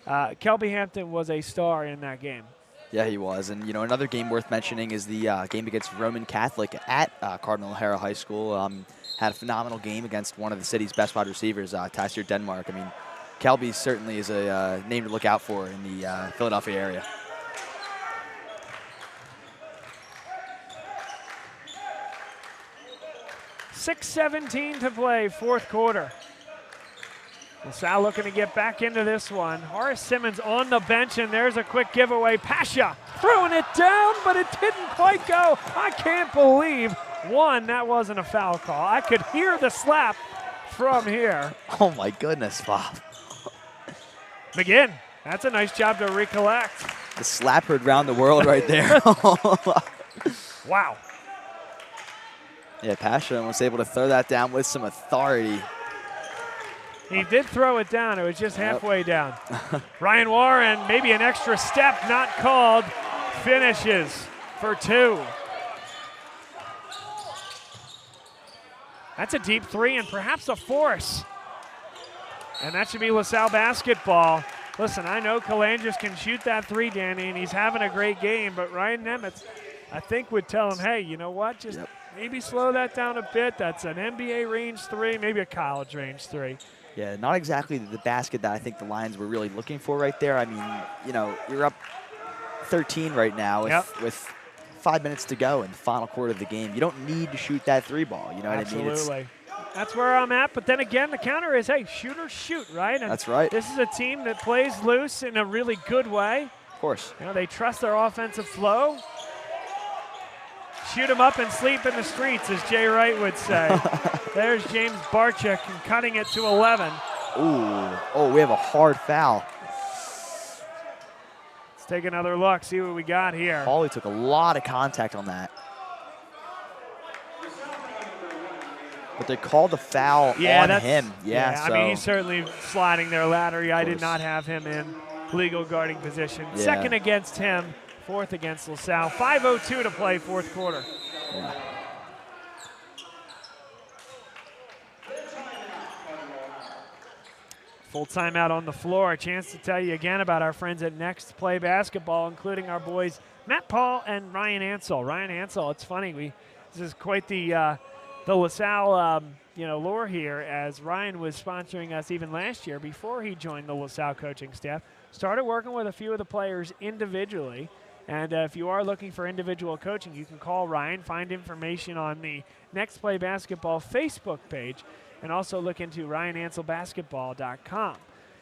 Kelby Hampton was a star in that game. Yeah, he was. And, another game worth mentioning is the game against Roman Catholic at Cardinal O'Hara High School. Had a phenomenal game against one of the city's best wide receivers, Tyser Denmark. I mean, Kelby certainly is a name to look out for in the Philadelphia area. .6:17 to play, fourth quarter. LaSalle looking to get back into this one. Horace Simmons on the bench, and there's a quick giveaway. Pasha throwing it down, but it didn't quite go. I can't believe, one, that wasn't a foul call. I could hear the slap from here. Oh, my goodness, Bob. McGinn, that's a nice job to recollect. The slap heard round the world right there. Wow. Yeah, Pasha was able to throw that down with some authority. He did throw it down. It was just halfway down. Ryan Warren, maybe an extra step, not called, finishes for 2. That's a deep three and perhaps a force. And that should be LaSalle basketball. Listen, I know Kalangis can shoot that three, Danny, and he's having a great game, but Ryan Nemitz, I think, would tell him, hey, you know what, just maybe slow that down a bit. That's an NBA range three, maybe a college range three. Yeah, not exactly the basket that I think the Lions were really looking for right there. I mean, you know, you're up 13 right now with 5 minutes to go in the final quarter of the game. You don't need to shoot that three ball. You know what I mean? Absolutely. That's where I'm at. But then again, the counter is, hey, shoot or shoot, right? And that's right. This is a team that plays loose in a really good way. Of course. You know, they trust their offensive flow. Shoot them up and sleep in the streets, as Jay Wright would say. There's James Barczyk cutting it to 11. Ooh. Oh, we have a hard foul. Let's take another look, see what we got here. Paulie took a lot of contact on that. But they called the foul on him. I mean, he's certainly sliding there laterally. I did not have him in legal guarding position. Yeah. Second against him, fourth against LaSalle. 5:02 to play, fourth quarter. Yeah. Full timeout on the floor. A chance to tell you again about our friends at Next Play Basketball, including our boys Matt Paul and Ryan Ansell. Ryan Ansell, it's funny, this is quite the LaSalle lore here, as Ryan was sponsoring us even last year before he joined the LaSalle coaching staff. Started working with a few of the players individually, and if you are looking for individual coaching, you can call Ryan, find information on the Next Play Basketball Facebook page, and also look into RyanAnsellBasketball.com.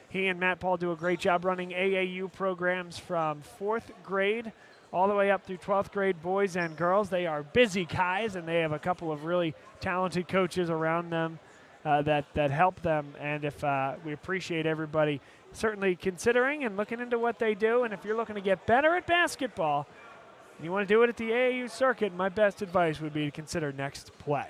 He and Matt Paul do a great job running AAU programs from 4th grade all the way up through 12th grade boys and girls. They are busy guys, and they have a couple of really talented coaches around them that help them. And if we appreciate everybody certainly considering and looking into what they do. And if you're looking to get better at basketball, and you want to do it at the AAU circuit, my best advice would be to consider Next Play.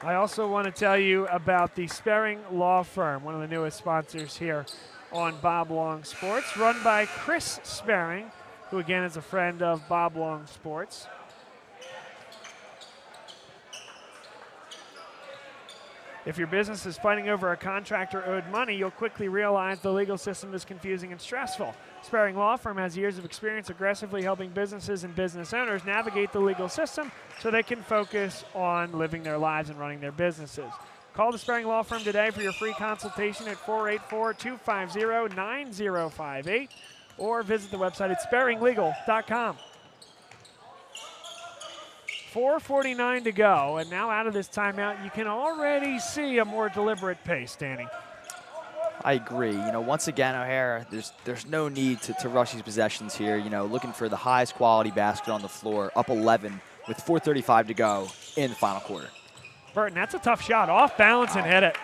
I also want to tell you about the Sperring Law Firm, one of the newest sponsors here on Bob Long Sports, run by Chris Sperring, who again is a friend of Bob Long Sports. If your business is fighting over a contractor owed money, you'll quickly realize the legal system is confusing and stressful. Sperring Law Firm has years of experience aggressively helping businesses and business owners navigate the legal system so they can focus on living their lives and running their businesses. Call the Sperring Law Firm today for your free consultation at 484-250-9058 or visit the website at sperringlegal.com. 4:49 to go, and now out of this timeout, you can already see a more deliberate pace, Danny. I agree. You know, once again, O'Hara, there's no need to rush these possessions here. You know, looking for the highest quality basket on the floor, up 11 with 4:35 to go in the final quarter. Burton, that's a tough shot. Off balance and hit it.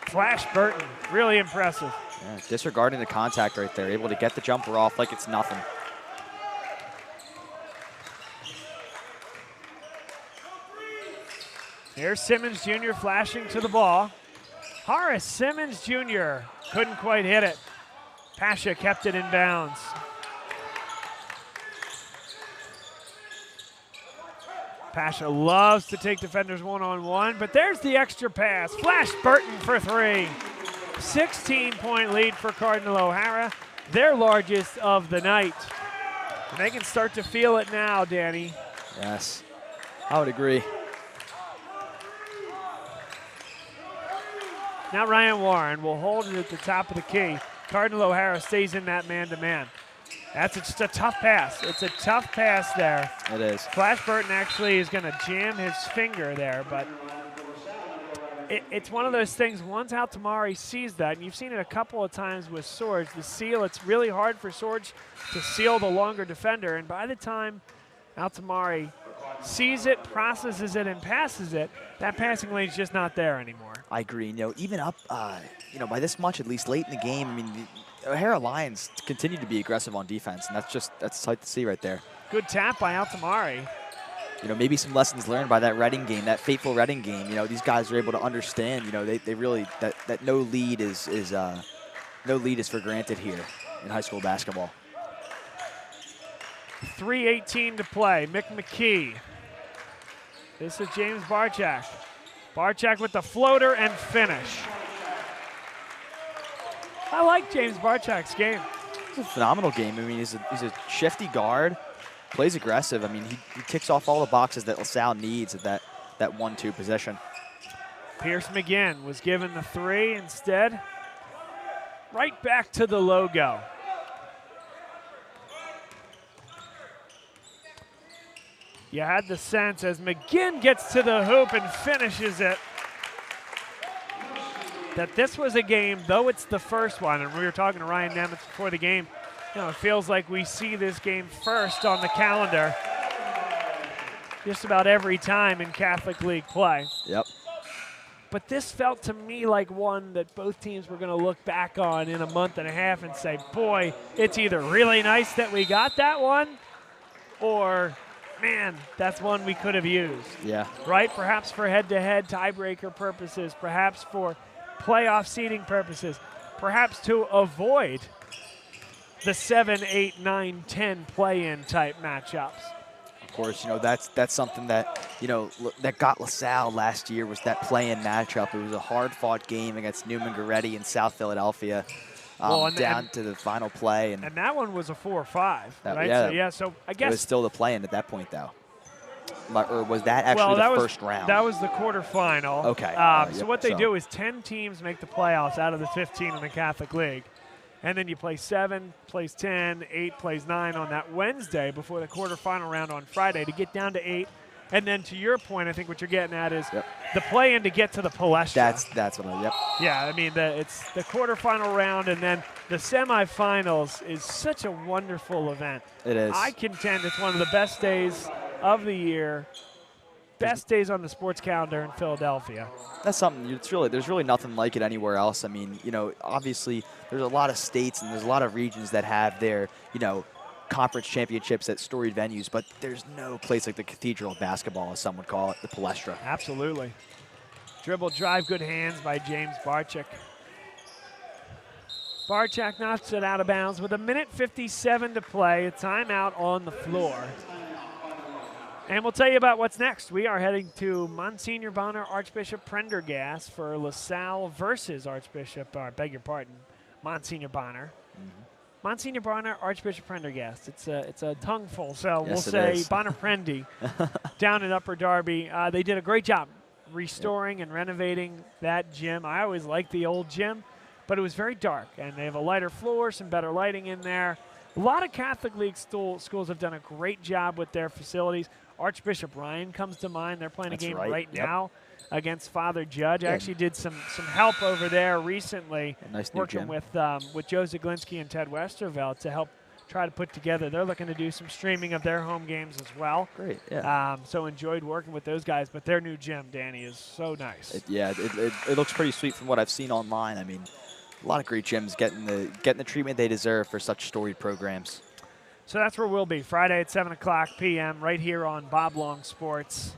Flash Burton, really impressive. Yeah, disregarding the contact right there, able to get the jumper off like it's nothing. Here's Simmons Jr. flashing to the ball. Horace Simmons Jr. couldn't quite hit it. Pasha kept it in bounds. Pasha loves to take defenders one-on-one, but there's the extra pass. Flash Burton for three. 16-point lead for Cardinal O'Hara, their largest of the night. And they can start to feel it now, Danny. Yes, I would agree. Now Ryan Warren will hold it at the top of the key. Cardinal O'Hara stays in that man-to-man. That's just a tough pass. It's a tough pass there. It is. Flash Burton actually is going to jam his finger there, but it's one of those things, once Altamari sees that, and you've seen it a couple of times with Swords, the seal, it's really hard for Swords to seal the longer defender, and by the time Altamari sees it, processes it, and passes it, that passing lane's just not there anymore. I agree. You know, even up, by this much, at least late in the game, I mean, the O'Hara Lions continue to be aggressive on defense, and that's sight to see right there. Good tap by Altamari. You know, maybe some lessons learned by that Reading game, that fateful Reading game. You know, these guys are able to understand. You know, they really that no lead is for granted here in high school basketball. 3:18 to play. McKee. This is James Barchak. Barchak with the floater and finish. I like James Barchak's game. It's a phenomenal game. I mean, he's a shifty guard, plays aggressive. I mean, he ticks off all the boxes that LaSalle needs at that 1-2 position. Pierce McGinn was given the 3 instead. Right back to the logo. You had the sense as McGinn gets to the hoop and finishes it, that this was a game, though it's the first one, and we were talking to Ryan Nemitz before the game, it feels like we see this game first on the calendar just about every time in Catholic League play. Yep. But this felt to me like one that both teams were going to look back on in a month and a half and say, boy, it's either really nice that we got that one, or man, that's one we could have used. Yeah. Right? Perhaps for head-to-head tiebreaker purposes, perhaps for playoff seeding purposes, perhaps to avoid the 7, 8, 9, 10 play-in type matchups. Of course, that's something that, that got LaSalle last year was that play-in matchup. It was a hard-fought game against Newman Goretti in South Philadelphia. Down to the final play. And that one was a 4-5, right? Yeah. So I guess. It was still the play-in at that point, though. Or was that actually the first round? That was the quarterfinal. Okay. So what they do is 10 teams make the playoffs out of the 15 in the Catholic League. And then you play 7, plays 10, 8, plays 9 on that Wednesday before the quarterfinal round on Friday to get down to 8. And then to your point, I think what you're getting at is the play-in to get to the Palestra. That's what I, Yeah, I mean, it's the quarterfinal round, and then the semifinals is such a wonderful event. It is. I contend it's one of the best days of the year, best days on the sports calendar in Philadelphia. That's something, there's really nothing like it anywhere else. I mean, obviously there's a lot of states and there's a lot of regions that have their, conference championships at storied venues, but there's no place like the Cathedral of Basketball, as some would call it, the Palestra. Absolutely. Dribble drive, good hands by James Barchak. Barchak knocks it out of bounds with 1:57 to play, a timeout on the floor. And we'll tell you about what's next. We are heading to Monsignor Bonner, Archbishop Prendergast for LaSalle versus Monsignor Bonner. Monsignor Bonner, Archbishop Prendergast. It's a tongueful, so we'll say Bonner Prendy down in Upper Darby. They did a great job restoring and renovating that gym. I always liked the old gym, but it was very dark, and they have a lighter floor, some better lighting in there. A lot of Catholic League schools have done a great job with their facilities. Archbishop Ryan comes to mind. They're playing a game right now against Father Judge. I actually did some help over there recently, working with Joe Zaglinski and Ted Westervelt to help try to put together. They're looking to do some streaming of their home games as well. Great, yeah. So enjoyed working with those guys, but their new gym, Danny, is so nice. It looks pretty sweet from what I've seen online. I mean, a lot of great gyms getting the treatment they deserve for such storied programs. So that's where we'll be, Friday at 7 o'clock p.m. right here on Bob Long Sports.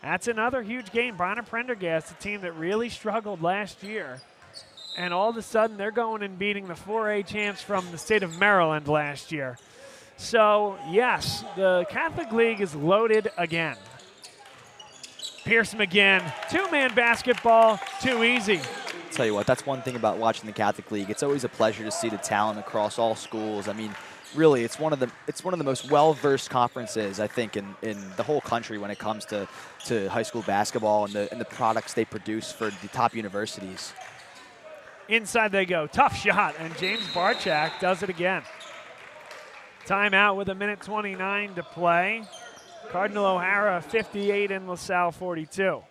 That's another huge game. Bonner Prendergast, a team that really struggled last year. And all of a sudden, they're going and beating the 4A champs from the state of Maryland last year. So, yes, the Catholic League is loaded again. Pierce McGinn, two-man basketball, too easy. Tell you what, that's one thing about watching the Catholic League. It's always a pleasure to see the talent across all schools. I mean, really, it's one of the most well-versed conferences, I think, in the whole country when it comes to high school basketball and the products they produce for the top universities. Inside they go, tough shot, and James Barchak does it again. Timeout with 1:29 to play. Cardinal O'Hara 58 and LaSalle 42.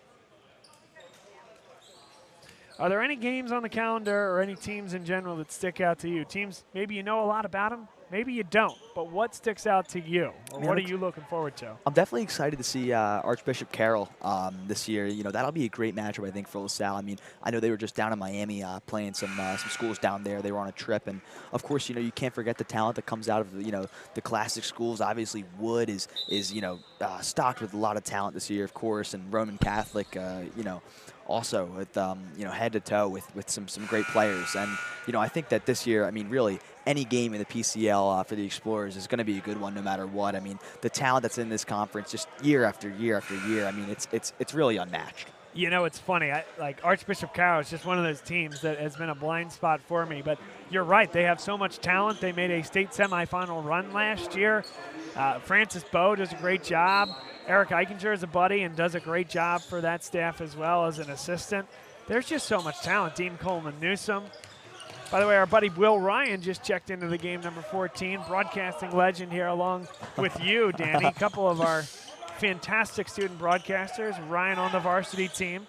Are there any games on the calendar or any teams in general that stick out to you? Teams, maybe you know a lot about them, maybe you don't, but what sticks out to you? Or what are you looking forward to? I'm definitely excited to see Archbishop Carroll this year. That'll be a great matchup, I think, for LaSalle. I mean, I know they were just down in Miami playing some schools down there. They were on a trip, and of course, you can't forget the talent that comes out of the classic schools. Obviously, Wood is stocked with a lot of talent this year, of course, and Roman Catholic, also with head to toe with some great players. And I think that this year, I mean, really any game in the PCL for the Explorers is going to be a good one no matter what. I mean, the talent that's in this conference just year after year after year. I mean, it's really unmatched. It's funny. Like Archbishop Carroll is just one of those teams that has been a blind spot for me. But you're right. They have so much talent. They made a state semifinal run last year. Francis Bowe does a great job. Eric Eichinger is a buddy and does a great job for that staff as well as an assistant. There's just so much talent. Dean Coleman Newsom. By the way, our buddy Will Ryan just checked into the game, number 14, broadcasting legend here along with you, Danny. A couple of our fantastic student broadcasters. Ryan on the varsity team.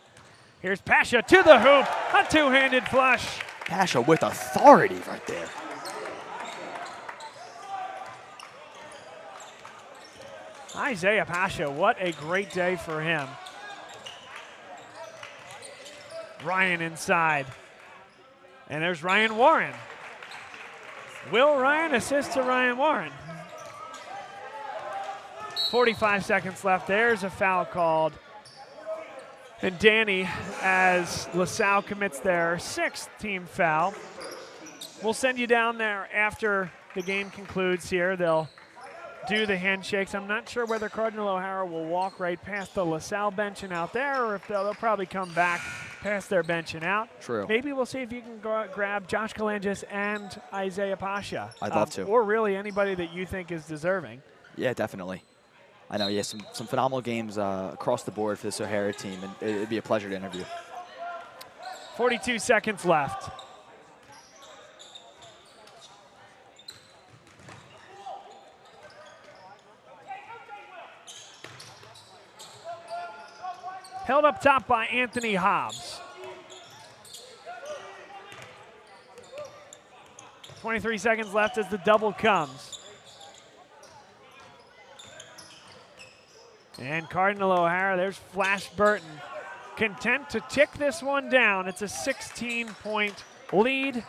Here's Pasha to the hoop. A two-handed flush. Pasha with authority right there. Isaiah Pasha, what a great day for him. Ryan inside. And there's Ryan Warren. Will Ryan assists to Ryan Warren. 45 seconds left. There's a foul called. And Danny, as LaSalle commits their 6th team foul, we'll send you down there after the game concludes here. They'll do the handshakes. I'm not sure whether Cardinal O'Hara will walk right past the LaSalle bench and out there, or if they'll probably come back past their bench and out. True. Maybe we'll see if you can grab Josh Kalangis and Isaiah Pasha. I'd love to. Or really anybody that you think is deserving. Yeah, definitely. I know, some phenomenal games across the board for this O'Hara team, and it'd be a pleasure to interview. 42 seconds left. Held up top by Anthony Hobbs. 23 seconds left as the double comes. And Cardinal O'Hara, there's Flash Burton, content to tick this one down. It's a 16-point lead.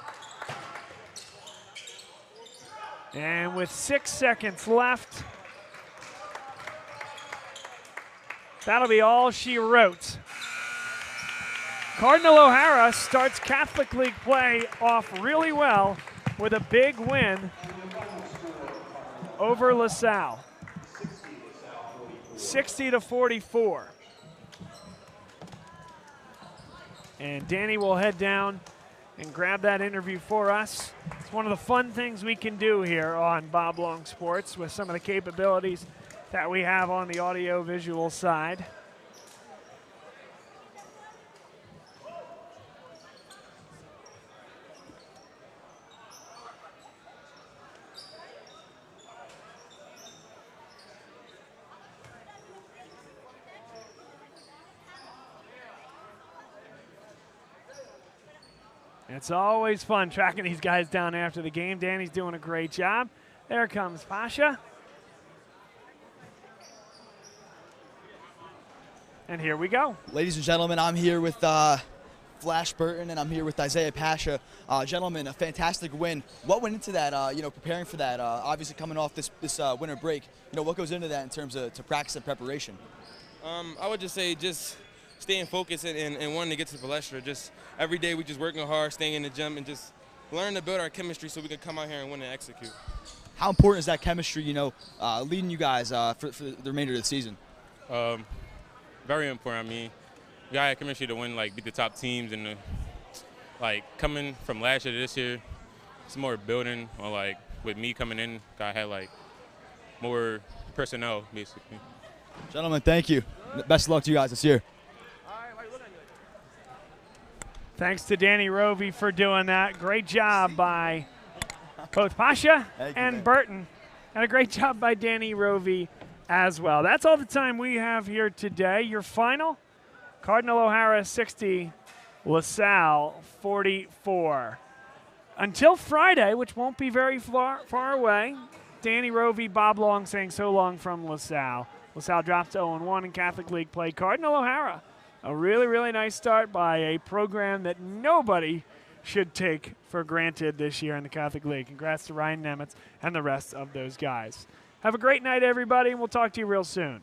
And with 6 seconds left, that'll be all she wrote. Cardinal O'Hara starts Catholic League play off really well with a big win over LaSalle. 60-44. And Danny will head down and grab that interview for us. It's one of the fun things we can do here on Bob Long Sports with some of the capabilities that we have on the audio-visual side. It's always fun tracking these guys down after the game. Danny's doing a great job. There comes Pasha. And here we go. Ladies and gentlemen, I'm here with Flash Burton, and I'm here with Isaiah Pasha. Gentlemen, a fantastic win. What went into that, preparing for that, obviously coming off this winter break? What goes into that in terms of practice and preparation? I would just say staying focused and wanting to get to the palestra. Just every day we just working hard, staying in the gym, and just learn to build our chemistry so we can come out here and win and execute. How important is that chemistry, leading you guys for the remainder of the season? Very important. I mean, we got chemistry to win, beat the top teams, and coming from last year to this year, it's more building. Or with me coming in, I had more personnel basically. Gentlemen, thank you. Best of luck to you guys this year. Thanks to Danny Rovey for doing that. Great job by both Pasha and Burton. And a great job by Danny Rovey as well. That's all the time we have here today. Your final, Cardinal O'Hara 60, LaSalle 44. Until Friday, which won't be very far away, Danny Rovey, Bob Long saying so long from LaSalle. LaSalle drops to 0-1 in Catholic League play. Cardinal O'Hara, a really, really nice start by a program that nobody should take for granted this year in the Catholic League. Congrats to Ryan Nemitz and the rest of those guys. Have a great night, everybody, and we'll talk to you real soon.